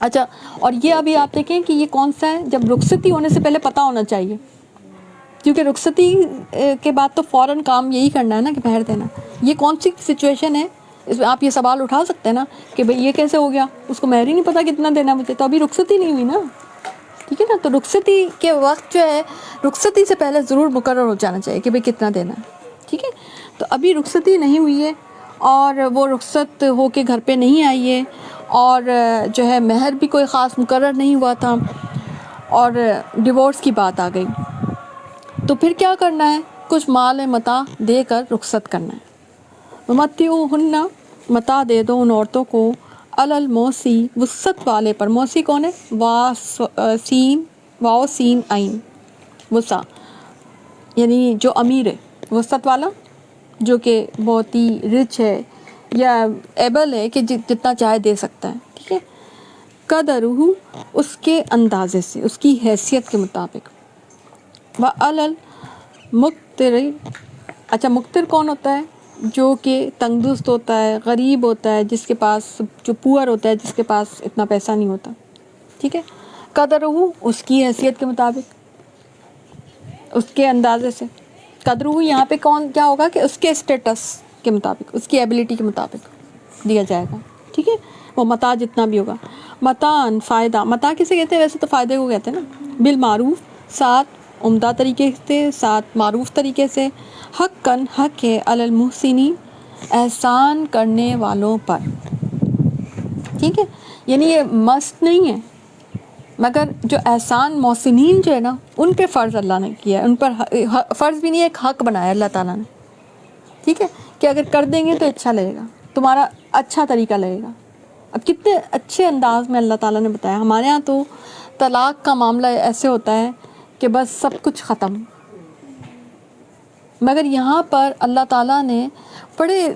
اچھا، اور یہ ابھی آپ دیکھیں کہ یہ کون سا ہے؟ جب رخصتی ہونے سے پہلے پتہ ہونا چاہیے، کیونکہ رخصتی کے بعد تو فوراً کام یہی کرنا ہے نا کہ مہر دینا. یہ کون سی سچویشن ہے؟ اس میں آپ یہ سوال اٹھا سکتے ہیں نا کہ بھئی یہ کیسے ہو گیا، اس کو مہر ہی نہیں پتا کتنا دینا مجھے، تو ابھی رخصتی نہیں ہوئی نا. ٹھیک ہے نا. تو رخصتی کے وقت جو ہے، رخصتی سے پہلے ضرور مقرر ہو جانا چاہیے کہ بھئی کتنا دینا ہے. ٹھیک ہے، تو ابھی رخصتی نہیں ہوئی ہے اور وہ رخصت ہو کے گھر پہ نہیں آئی ہے، اور جو ہے مہر بھی کوئی خاص مقرر نہیں ہوا تھا، اور ڈیورس کی بات آ گئی. تو پھر کیا کرنا ہے؟ کچھ مال متاع دے کر رخصت کرنا ہے. متعوہن متاع دے دو ان عورتوں کو، علی الموسی وسعت والے پر. موسی کون ہے؟ واو سین عین وسع، یعنی جو امیر ہے، وسعت والا جو کہ بہت ہی رچ ہے یا ایبل ہے کہ جتنا چاہے دے سکتا ہے. ٹھیک ہے، قدرہ اس کے اندازے سے، اس کی حیثیت کے مطابق. وعلی المقتر، اچھا مقتر کون ہوتا ہے؟ جو کہ تنگ دست ہوتا ہے، غریب ہوتا ہے، جس کے پاس، جو پور ہوتا ہے، جس کے پاس اتنا پیسہ نہیں ہوتا. ٹھیک ہے، قدرہ اس کی حیثیت کے مطابق، اس کے اندازے سے. قدرہ یہاں پہ کون کیا ہوگا کہ اس کے اسٹیٹس کے مطابق، اس کی ایبلٹی کے مطابق دیا جائے گا. ٹھیک ہے، وہ متاع جتنا بھی ہوگا. متاعن فائدہ، متاع کسے کہتے ہیں؟ ویسے تو فائدے کو کہتے ہیں نا. بالمعروف ساتھ عمدہ طریقے سے، ساتھ معروف طریقے سے. حقاً حق ہے، علی المحسنین احسان کرنے والوں پر. ٹھیک ہے، یعنی یہ مسٹ نہیں ہے مگر جو احسان محسنین جو ہے نا ان پہ فرض اللہ نے کیا ہے، ان پر فرض بھی نہیں، ایک حق بنایا اللہ تعالیٰ نے، ٹھیک ہے، کہ اگر کر دیں گے تو اچھا لگے گا، تمہارا اچھا طریقہ لگے گا۔ اب کتنے اچھے انداز میں اللہ تعالیٰ نے بتایا۔ ہمارے ہاں تو طلاق کا معاملہ ایسے ہوتا ہے کہ بس سب کچھ ختم، مگر یہاں پر اللہ تعالیٰ نے بڑے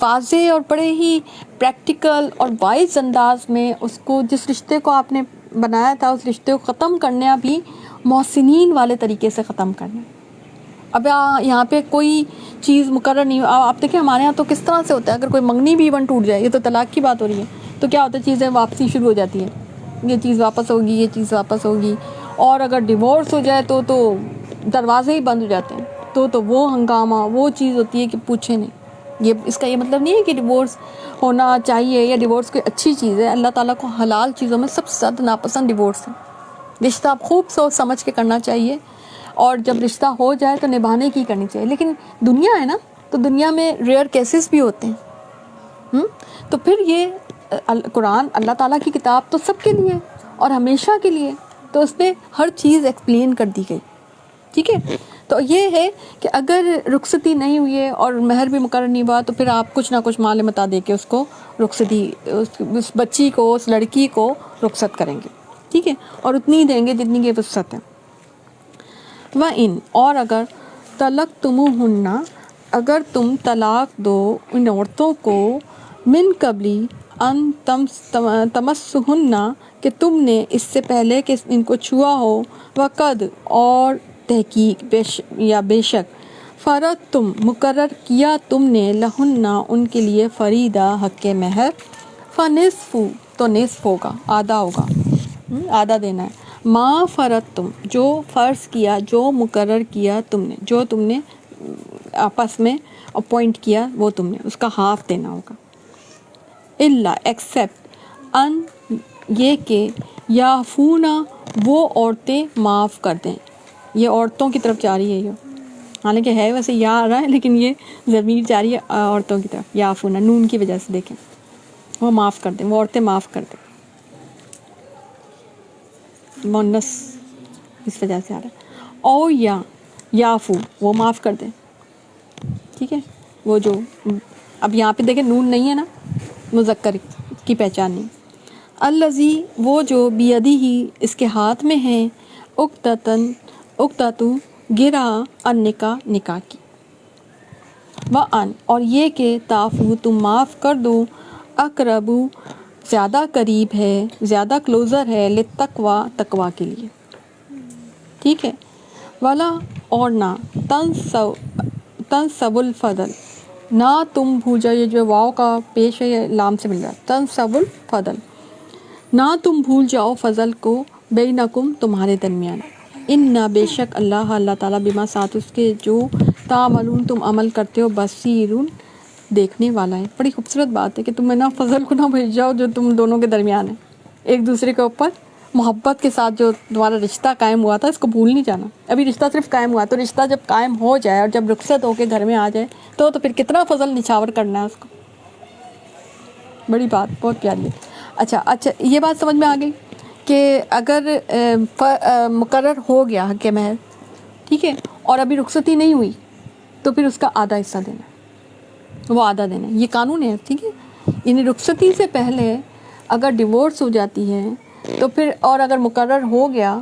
واضح اور بڑے ہی پریکٹیکل اور وائز انداز میں اس کو، جس رشتے کو آپ نے بنایا تھا اس رشتے کو ختم کرنا بھی محسنین والے طریقے سے ختم کرنا۔ اب یہاں پہ کوئی چیز مقرر نہیں، آپ دیکھیں ہمارے یہاں تو کس طرح سے ہوتا ہے، اگر کوئی منگنی بھی ایون ٹوٹ جائے، یہ تو طلاق کی بات ہو رہی ہے، تو کیا ہوتا ہے، چیزیں واپسی شروع ہو جاتی ہیں، یہ چیز واپس ہوگی، یہ چیز واپس ہوگی، اور اگر ڈیورس ہو جائے تو دروازے ہی بند ہو جاتے ہیں، تو وہ ہنگامہ، وہ چیز ہوتی ہے کہ پوچھے نہیں۔ یہ اس کا یہ مطلب نہیں ہے کہ ڈیورس ہونا چاہیے یا ڈیورس کوئی اچھی چیز ہے۔ اللہ تعالیٰ کو حلال چیزوں میں سب سے زیادہ ناپسند ڈیورس ہے۔ رشتہ آپ خوب سوچ سمجھ کے کرنا چاہیے، اور جب رشتہ ہو جائے تو نبھانے کی کرنی چاہیے۔ لیکن دنیا ہے نا، تو دنیا میں ریئر کیسز بھی ہوتے ہیں، تو پھر یہ قرآن اللہ تعالیٰ کی کتاب تو سب کے لیے اور ہمیشہ کے لیے، تو اس میں ہر چیز ایکسپلین کر دی گئی، ٹھیک ہے۔ تو یہ ہے کہ اگر رخصتی نہیں ہوئی ہے اور مہر بھی مقرر نہیں ہوا، تو پھر آپ کچھ نہ کچھ مال متا دے کے اس کو رخصتی، اس بچی کو، اس لڑکی کو رخصت کریں گے، ٹھیک ہے، اور اتنی ہی دیں گے جتنی کی وسعت ہے۔ وَإِنْ، اور اگر طَلَّقْتُمُوهُنَّ، اگر تم طلاق دو ان عورتوں کو، من قبلی ان تمسہن، کہ تم نے اس سے پہلے کہ ان کو چھوا ہو، وقد، اور تحقیق، بے شک، فرض تم، مقرر کیا تم نے، لہن، ان کے لیے، فریدہ، حق مہر، فنصف، تو نصف ہوگا، آدھا ہوگا، آدھا دینا ہے، ما فرض تم، جو فرض کیا، جو مقرر کیا تم نے، جو تم نے آپس میں اپوائنٹ کیا، وہ تم نے اس کا ہاف دینا ہوگا۔ الا، ایکسیپٹ، ان، یہ کہ، یعفونا، وہ عورتیں معاف کر دیں۔ یہ عورتوں کی طرف جا رہی ہے، یہ حالانکہ ہے ویسے یا آ رہا ہے، لیکن یہ ضمیر جا رہی ہے عورتوں کی طرف، یعفونا، نون کی وجہ سے، دیکھیں، وہ معاف کر دیں، وہ عورتیں معاف کر دیں، مونس اس وجہ سے آ رہا ہے، او یا یعفو، وہ معاف کر دیں، ٹھیک ہے۔ وہ جو اب یہاں پہ دیکھیں نون نہیں ہے نا، مذکر کی پہچان نہیں۔ الذی، وہ جو، بیدی ہی، اس کے ہاتھ میں ہے، عقدۃ، گرا، النکاح، نکاح کی، وان، اور یہ کہ، تعفو، تم معاف کر دو، اقرب، زیادہ قریب ہے، زیادہ کلوزر ہے، للتقوی، تقوی کے لیے، ٹھیک ہے۔ ولا، اور نہ، تنسب الفضل، نہ تم بھول جاؤ، یہ جو واو کا پیش ہے یہ لام سے مل رہا ہے، تنسب الفضل، نہ تم بھول جاؤ فضل کو، بینکم، تمہارے درمیان، ان، بے شک اللہ تعالیٰ، بما، ساتھ اس کے، جو تعملون، تم عمل کرتے ہو، بصیرون، دیکھنے والا ہے۔ بڑی خوبصورت بات ہے کہ تم نا فضل کو نہ بھول جاؤ جو تم دونوں کے درمیان ہے، ایک دوسرے کے اوپر محبت کے ساتھ جو تمہارا رشتہ قائم ہوا تھا، اس کو بھول نہیں جانا۔ ابھی رشتہ صرف قائم ہوا، تو رشتہ جب قائم ہو جائے اور جب رخصت ہو کے گھر میں آ جائے تو پھر کتنا فضل نچھاور کرنا ہے اس کو۔ بڑی بات، بہت پیاری ہے۔ اچھا، یہ بات سمجھ میں آ گئی کہ اگر مقرر ہو گیا حق مہر، ٹھیک ہے، اور ابھی رخصتی نہیں ہوئی، تو پھر اس کا آدھا حصہ دینا ہے، وہ آدھا دینا ہے، یہ قانون ہے، ٹھیک ہے۔ یعنی رخصتی سے پہلے اگر ڈیورس ہو جاتی ہے تو پھر، اور اگر مقرر ہو گیا،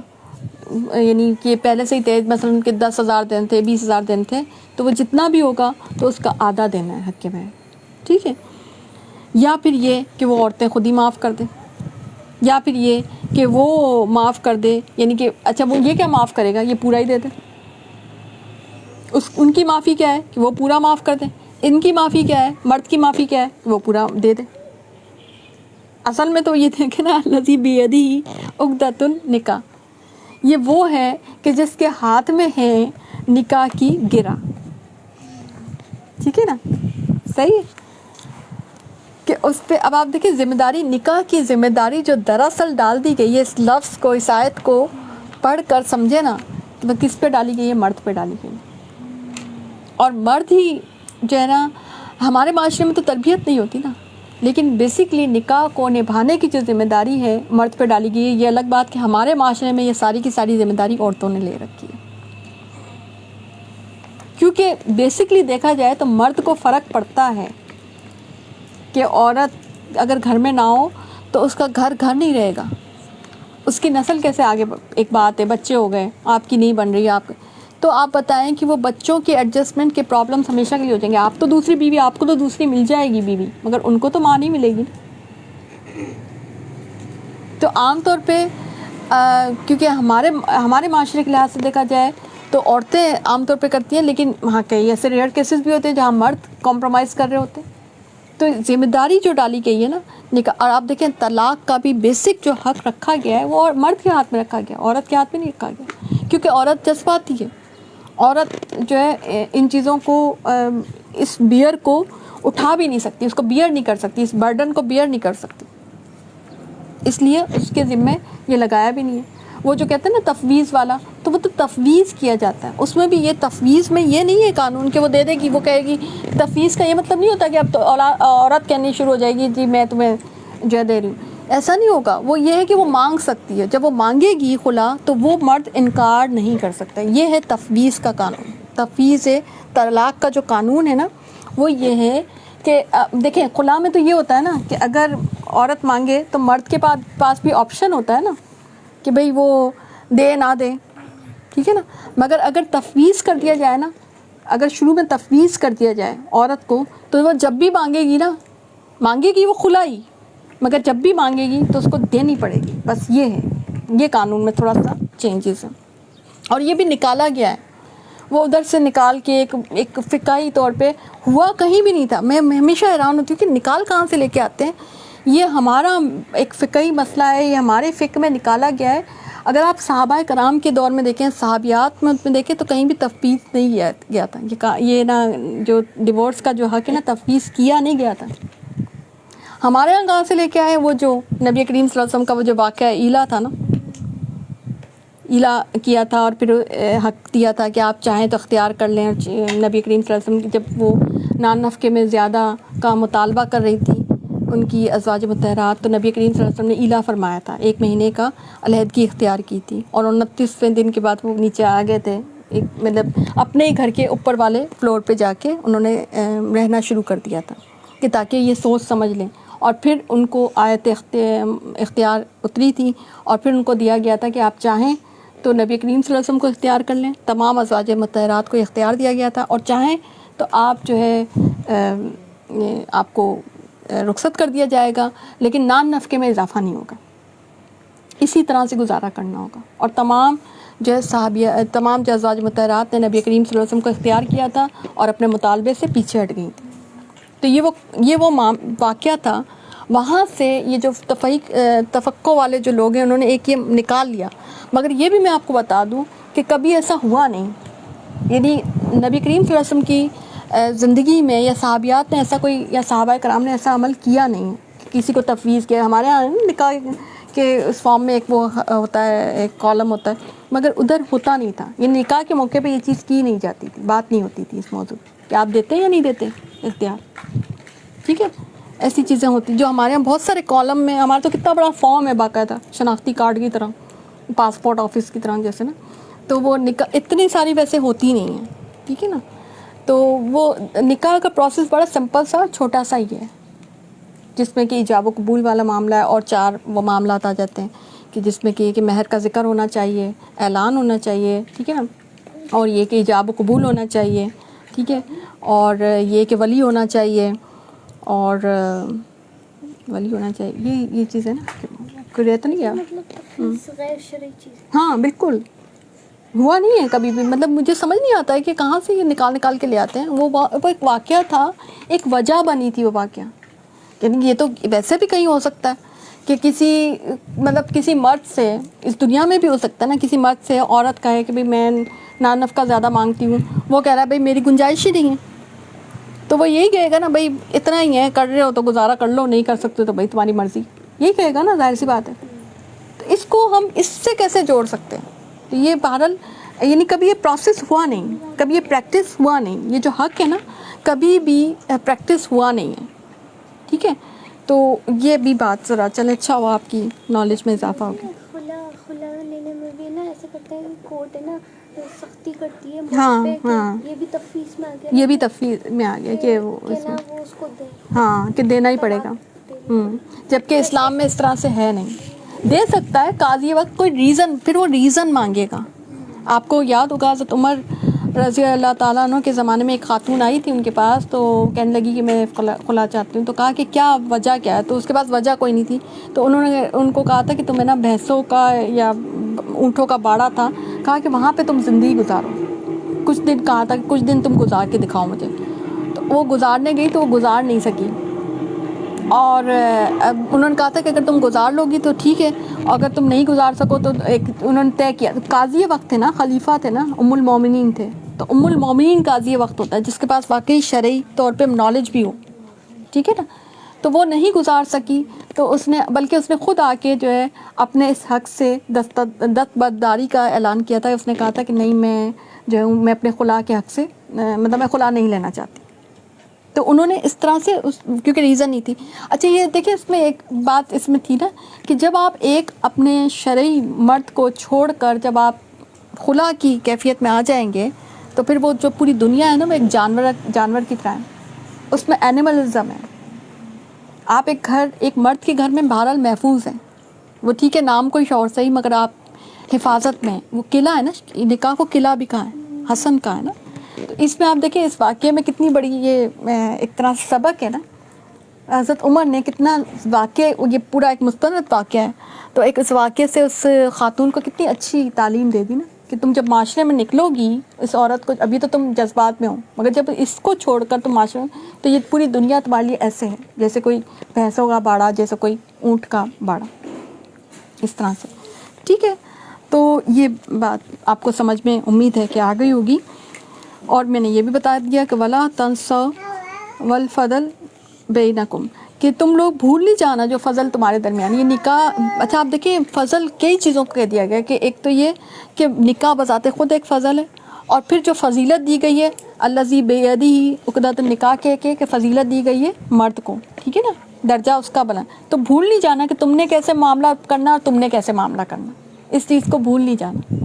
یعنی کہ پہلے سے ہی تھے، مثلاً کہ 10,000 دن تھے، 20,000 دن تھے، تو وہ جتنا بھی ہوگا تو اس کا آدھا دینا ہے حق مہر، ٹھیک ہے۔ یا پھر یہ کہ وہ عورتیں خود ہی معاف کر دیں، یا پھر یہ کہ وہ معاف کر دے، یعنی کہ اچھا وہ یہ کیا معاف کرے گا، یہ پورا ہی دے دے، ان کی معافی کیا ہے کہ وہ پورا معاف کر دیں، ان کی معافی کیا ہے، مرد کی معافی کیا ہے، وہ پورا دے دیں۔ اصل میں تو یہ دیکھیں نا، الذی بیدہ عقدۃ النکاح، یہ وہ ہے کہ جس کے ہاتھ میں ہے نکاح کی گرہ، ٹھیک ہے نا، صحیح ہے کہ اس پہ اب آپ دیکھیں ذمہ داری، نکاح کی ذمہ داری جو دراصل ڈال دی گئی ہے، اس لفظ کو، اس آیت کو پڑھ کر سمجھے نا، تو کس پہ ڈالی گئی ہے، مرد پہ ڈالی گئی ہے۔ اور مرد ہی جو ہے نا، ہمارے معاشرے میں تو تربیت نہیں ہوتی نا، لیکن بیسکلی نکاح کو نبھانے کی جو ذمہ داری ہے مرد پہ ڈالی گئی ہے. یہ الگ بات کہ ہمارے معاشرے میں یہ ساری کی ساری ذمہ داری عورتوں نے لے رکھی ہے, کیونکہ بیسکلی دیکھا جائے تو مرد کو فرق پڑتا ہے کہ عورت اگر گھر میں نہ ہو تو اس کا گھر نہیں رہے گا, اس کی نسل کیسے آگے. ایک بات ہے بچے ہو گئے, آپ کی نہیں بن رہی, آپ تو آپ بتائیں کہ وہ بچوں کے ایڈجسٹمنٹ کے پرابلمس ہمیشہ کے لیے ہو جائیں گے. آپ تو دوسری بیوی, آپ کو تو دوسری مل جائے گی بیوی, مگر ان کو تو ماں نہیں ملے گی. تو عام طور پہ کیونکہ ہمارے معاشرے کے لحاظ سے دیکھا جائے تو عورتیں عام طور پہ کرتی ہیں, لیکن وہاں کئی ایسے ریئر کیسز بھی ہوتے ہیں جہاں مرد کمپرومائز کر رہے ہوتے ہیں. تو ذمہ داری جو ڈالی گئی ہے نا نکاح, اور آپ دیکھیں طلاق کا بھی بیسک جو حق رکھا گیا ہے وہ مرد کے ہاتھ میں رکھا گیا, عورت کے ہاتھ میں نہیں رکھا گیا, کیونکہ عورت جذباتی ہے. عورت جو ہے ان چیزوں کو, اس بیئر کو اٹھا بھی نہیں سکتی, اس کو بیئر نہیں کر سکتی, اس برڈن کو بیئر نہیں کر سکتی, اس لیے اس کے ذمے یہ لگایا بھی نہیں ہے. وہ جو کہتے ہیں نا تفویض والا, تو وہ تو تفویض کیا جاتا ہے, اس میں بھی یہ تفویض میں یہ نہیں ہے قانون کہ وہ دے دے گی, وہ کہے گی. تفویض کا یہ مطلب نہیں ہوتا کہ اب تو عورت کہنی شروع ہو جائے گی جی میں تمہیں جو دے رہی ہوں, ایسا نہیں ہوگا. وہ یہ ہے کہ وہ مانگ سکتی ہے, جب وہ مانگے گی خلا تو وہ مرد انکار نہیں کر سکتا. یہ ہے تفویض کا قانون. تفویض طلاق کا جو قانون ہے نا وہ یہ ہے کہ دیکھیں خلا میں تو یہ ہوتا ہے نا کہ اگر عورت مانگے تو مرد کے پاس بھی آپشن ہوتا ہے نا کہ بھئی وہ دے نہ دے, ٹھیک ہے نا. مگر اگر تفویض کر دیا جائے نا, اگر شروع میں تفویض کر دیا جائے عورت کو, تو وہ جب بھی مانگے گی نا, مانگے گی وہ خلا ہی, مگر جب بھی مانگے گی تو اس کو دینی پڑے گی. بس یہ ہے, یہ قانون میں تھوڑا سا چینجز ہیں. اور یہ بھی نکالا گیا ہے, وہ ادھر سے نکال کے ایک فقہی طور پہ ہوا کہیں بھی نہیں تھا. میں ہمیشہ حیران ہوتی ہوں کہ نکال کہاں سے لے کے آتے ہیں. یہ ہمارا ایک فقہی مسئلہ ہے, یہ ہمارے فقہ میں نکالا گیا ہے. اگر آپ صحابہ کرام کے دور میں دیکھیں, صحابیات میں دیکھیں تو کہیں بھی تفویض نہیں گیا تھا. یہ نا جو ڈیورس کا جو حق ہے نا تفویض کیا نہیں گیا تھا. ہمارے یہاں کہاں سے لے کے آئے, وہ جو نبی کریم صلی اللہ علیہ وسلم کا وہ جو واقعہ ایلا تھا نا, ایلا کیا تھا اور پھر حق دیا تھا کہ آپ چاہیں تو اختیار کر لیں. نبی کریم صلی اللہ علیہ وسلم جب وہ نان نفقے میں زیادہ کا مطالبہ کر رہی تھی ان کی ازواج مطہرات, تو نبی کریم صلی اللہ علیہ وسلم نے ایلا فرمایا تھا, 1 مہینے کا علیحدگی اختیار کی تھی. اور 29ویں دن کے بعد وہ نیچے آ گئے تھے, ایک مطلب اپنے ہی گھر کے اوپر والے فلور پہ جا کے انہوں نے رہنا شروع کر دیا تھا کہ تاکہ یہ سوچ سمجھ لیں. اور پھر ان کو آیت اختیار اتری تھی, اور پھر ان کو دیا گیا تھا کہ آپ چاہیں تو نبی کریم صلی اللہ علیہ وسلم کو اختیار کر لیں, تمام ازواج مطہرات کو اختیار دیا گیا تھا, اور چاہیں تو آپ جو ہے آپ کو رخصت کر دیا جائے گا, لیکن نان نفقے میں اضافہ نہیں ہوگا, اسی طرح سے گزارا کرنا ہوگا. اور تمام جو تمام جو ازواج مطہرات نے نبی کریم صلی اللہ علیہ وسلم کو اختیار کیا تھا اور اپنے مطالبے سے پیچھے ہٹ گئی تھیں. تو یہ وہ واقعہ تھا. وہاں سے یہ جو تفقع والے جو لوگ ہیں انہوں نے ایک یہ نکال لیا. مگر یہ بھی میں آپ کو بتا دوں کہ کبھی ایسا ہوا نہیں, یعنی نبی کریم صلی اللہ علیہ وسلم کی زندگی میں یا صحابیات نے ایسا کوئی, یا صحابہ کرام نے ایسا عمل کیا نہیں کسی کو تفویض کیا. ہمارے یہاں نکاح کے اس فارم میں ایک وہ ہوتا ہے, ایک کالم ہوتا ہے, مگر ادھر ہوتا نہیں تھا. یہ نکاح کے موقع پہ یہ چیز کی نہیں جاتی تھی, بات نہیں ہوتی تھی اس موضوع کہ آپ دیتے یا نہیں دیتے اختیار, ٹھیک ہے. ایسی چیزیں ہوتی جو ہمارے یہاں بہت سارے کالم میں, ہمارا تو کتنا بڑا فارم ہے باقاعدہ, شناختی کارڈ کی طرح, پاسپورٹ آفس کی طرح جیسے نا, تو وہ نکاح اتنی ساری ویسے ہوتی نہیں ہیں, ٹھیک ہے نا. تو وہ نکاح کا پروسیس بڑا سمپل سا چھوٹا سا ہی ہے, جس میں کہ ایجاب و قبول والا معاملہ ہے, اور 4 وہ معاملات آ جاتے ہیں کہ جس میں کہ مہر کا ذکر ہونا چاہیے, اعلان ہونا چاہیے, ٹھیک ہے نا, اور یہ کہ ایجاب و قبول ہونا چاہیے, ٹھیک ہے, اور یہ کہ ولی ہونا چاہیے, اور ولی ہونا چاہیے, یہ چیز ہے نا. کوئی تو نہیں گیا غیر شرعی چیز. ہاں بالکل ہوا نہیں ہے کبھی بھی. مطلب مجھے سمجھ نہیں آتا ہے کہ کہاں سے یہ نکال کے لے آتے ہیں. وہ ایک واقعہ تھا, ایک وجہ بنی تھی وہ واقعہ. یعنی یہ تو ویسے بھی کہیں ہو سکتا ہے کہ کسی مرد سے, اس دنیا میں بھی ہو سکتا ہے نا, کسی مرد سے عورت کہے کہ بھئی میں نان نفقہ زیادہ مانگتی ہوں, وہ کہہ رہا ہے بھئی میری گنجائش ہی نہیں ہے, تو وہ یہی کہے گا نا بھئی اتنا ہی ہے, کر رہے ہو تو گزارا کر لو, نہیں کر سکتے تو بھئی تمہاری مرضی, یہی کہے گا نا, ظاہر سی بات ہے. تو اس کو ہم اس سے کیسے جوڑ سکتے ہیں؟ تو یہ بہرحال یعنی کبھی یہ پروسیس ہوا نہیں, کبھی یہ پریکٹس ہوا نہیں, یہ جو حق ہے نا کبھی بھی پریکٹس ہوا نہیں ہے, ٹھیک ہے. تو یہ بھی بات ذرا چلے، اچھا ہوا آپ کی نالج میں اضافہ ہو گیا. خلا لینے میں بھی نا ایسے کرتے ہیں کہ کورٹ ہے نا سختی کرتی ہے ہاں پہ، ہاں، یہ بھی تفویض میں آ گیا، یہ بھی تفویض میں آ گیا کہ وہ نا وہ اس کو دے، ہاں کہ دینا ہی پڑے گا. جبکہ اسلام میں اس طرح سے ہے نہیں. دے سکتا ہے قاضی وقت کوئی ریزن، پھر وہ ریزن مانگے گا. آپ کو یاد ہوگا حضرت عمر رضی اللہ تعالیٰ عنہ کے زمانے میں ایک خاتون آئی تھی ان کے پاس، تو کہنے لگی کہ میں خلا چاہتی ہوں. تو کہا کہ کیا وجہ کیا ہے؟ تو اس کے پاس وجہ کوئی نہیں تھی. تو انہوں نے ان کو کہا تھا کہ تمہیں نا بھینسوں کا یا اونٹوں کا باڑا تھا، کہا کہ وہاں پہ تم زندگی گزارو کچھ دن. کہا تھا کہ کچھ دن تم گزار کے دکھاؤ مجھے. تو وہ گزارنے گئی تو وہ گزار نہیں سکی. اور انہوں نے کہا تھا کہ اگر تم گزار لو گی تو ٹھیک ہے، اگر تم نہیں گزار سکو تو ایک انہوں نے طے کیا. قاضی وقت تھے نا، خلیفہ تھے نا، ام المومنین تھے. تو ام المومنین قاضی وقت ہوتا ہے جس کے پاس واقعی شرعی طور پہ نالج بھی ہو، ٹھیک ہے نا. تو وہ نہیں گزار سکی، تو اس نے بلکہ اس نے خود آ کے جو ہے اپنے اس حق سے دستبرداری کا اعلان کیا تھا. اس نے کہا تھا کہ نہیں، میں جو ہے میں اپنے خلا کے حق سے مطلب میں خلا نہیں لینا چاہتی. تو انہوں نے اس طرح سے کیونکہ ریزن نہیں تھی. اچھا یہ دیکھیں اس میں ایک بات اس میں تھی نا کہ جب آپ ایک اپنے شرعی مرد کو چھوڑ کر جب آپ خلا کی کیفیت میں آ جائیں گے تو پھر وہ جو پوری دنیا ہے نا وہ ایک جانور کی طرح ہے. اس میں اینیملزم ہے. آپ ایک مرد کے گھر میں بہرحال محفوظ ہیں، وہ ٹھیک ہے نام کوئی شوہر صحیح، مگر آپ حفاظت میں. وہ قلعہ ہے نا، نکاح کو قلعہ بھی کہا ہے، حسن کا ہے نا. تو اس میں آپ دیکھیں اس واقعے میں کتنی بڑی یہ ایک طرح سے سبق ہے نا. حضرت عمر نے کتنا واقعہ، یہ پورا ایک مستند واقعہ ہے، تو ایک اس واقعے سے اس خاتون کو کتنی اچھی تعلیم دے دی نا کہ تم جب معاشرے میں نکلو گی اس عورت کو، ابھی تو تم جذبات میں ہو، مگر جب اس کو چھوڑ کر تم معاشرے میں، تو یہ پوری دنیا تمہارے لیے ایسے ہے جیسے کوئی بھینسوں کا باڑا، جیسے کوئی اونٹ کا باڑا، اس طرح سے. ٹھیک ہے، تو یہ بات آپ کو سمجھ میں امید ہے کہ آ گئی ہوگی. اور میں نے یہ بھی بتا دیا کہ ولا تنسوا والفضل بینکم، کہ تم لوگ بھول نہیں جانا جو فضل تمہارے درمیان. یہ نکاح، اچھا آپ دیکھیں فضل کئی چیزوں کو کہہ دیا گیا کہ ایک تو یہ کہ نکاح بذات خود ایک فضل ہے، اور پھر جو فضیلت دی گئی ہے الذی بیدہ عقدۃ النکاح کہ فضیلت دی گئی ہے مرد کو، ٹھیک ہے نا، درجہ اس کا بلند. تو بھول نہیں جانا کہ تم نے کیسے معاملہ کرنا اور تم نے کیسے معاملہ کرنا، اس چیز کو بھول نہیں جانا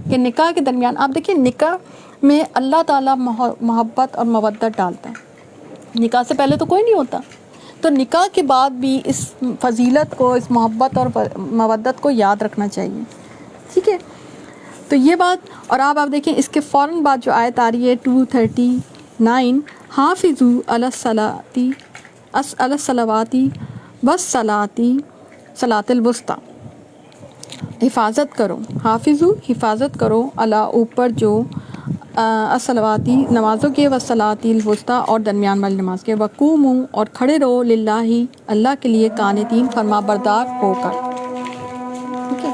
کہ نکاح کے درمیان. آپ دیکھیں نکاح میں اللہ تعالیٰ محبت اور مودت ڈالتا ہے. نکاح سے پہلے تو کوئی نہیں ہوتا، تو نکاح کے بعد بھی اس فضیلت کو، اس محبت اور مودت کو یاد رکھنا چاہیے. ٹھیک ہے، تو یہ بات. اور آپ دیکھیں اس کے فوراً بعد جو آیت آ رہی ہے 239، حافظوا علی الصلوات والصلاۃ الوسطی، حفاظت کرو، حفاظت کرو اللہ اوپر جو الصلواتی نمازوں کے، والصلاۃ الوسطی اور درمیان والی نماز کے، وقوموا اور کھڑے رہو للہ اللہ کے لیے قانتین فرما بردار ہو کر. ٹھیک ہے،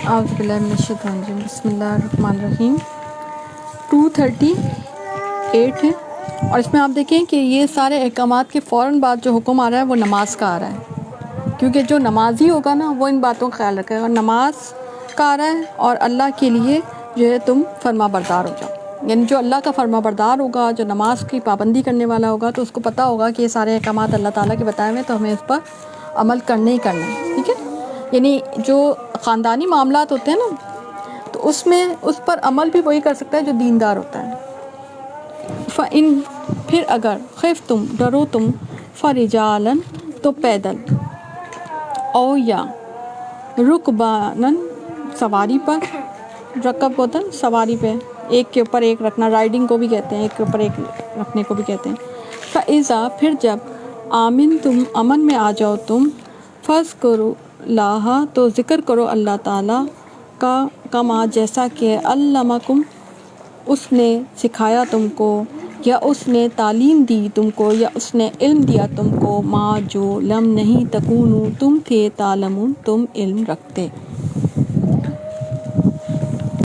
اعوذ باللہ من الشیطان الرجیم، بسم اللہ الرحمن الرحیم۔ 238 ہے، اور اس میں آپ دیکھیں کہ یہ سارے احکامات کے فوراً بعد جو حکم آ رہا ہے وہ نماز کا آ رہا ہے، کیونکہ جو نمازی ہوگا نا وہ ان باتوں کا خیال رکھے گا۔ نماز کا آ رہا ہے اور اللہ کے لیے جو ہے تم فرما بردار ہو جاؤ، یعنی جو اللہ کا فرما بردار ہوگا، جو نماز کی پابندی کرنے والا ہوگا، تو اس کو پتہ ہوگا کہ یہ سارے احکامات اللہ تعالیٰ کے بتائے ہوئے، تو ہمیں اس پر عمل کرنے ہی کرنا ہے، ٹھیک ہے۔ یعنی جو خاندانی معاملات ہوتے ہیں نا، تو اس میں اس پر عمل بھی وہی کر سکتا ہے جو دیندار ہوتا ہے۔ فَإِن پھر اگر خفتم ڈرو تم فرجالن تو پیدل، او یا رکبانن سواری پر، رکب ہوتا ہے سواری پہ، ایک کے اوپر ایک رکھنا، رائڈنگ کو بھی کہتے ہیں، ایک کے اوپر ایک رکھنے کو بھی کہتے ہیں۔ فَإِذَا پھر جب آمن تم امن میں آ جاؤ تم، فَاذْكُرُوا اللَّهَ تو ذکر کرو اللہ تعالیٰ کا، کما جیسا کہ علمکم اس نے سکھایا تم کو، یا اس نے تعلیم دی تم کو، یا اس نے علم دیا تم کو، ما جو لم نہیں تکونو تم تھے، تعلمون تم علم رکھتے۔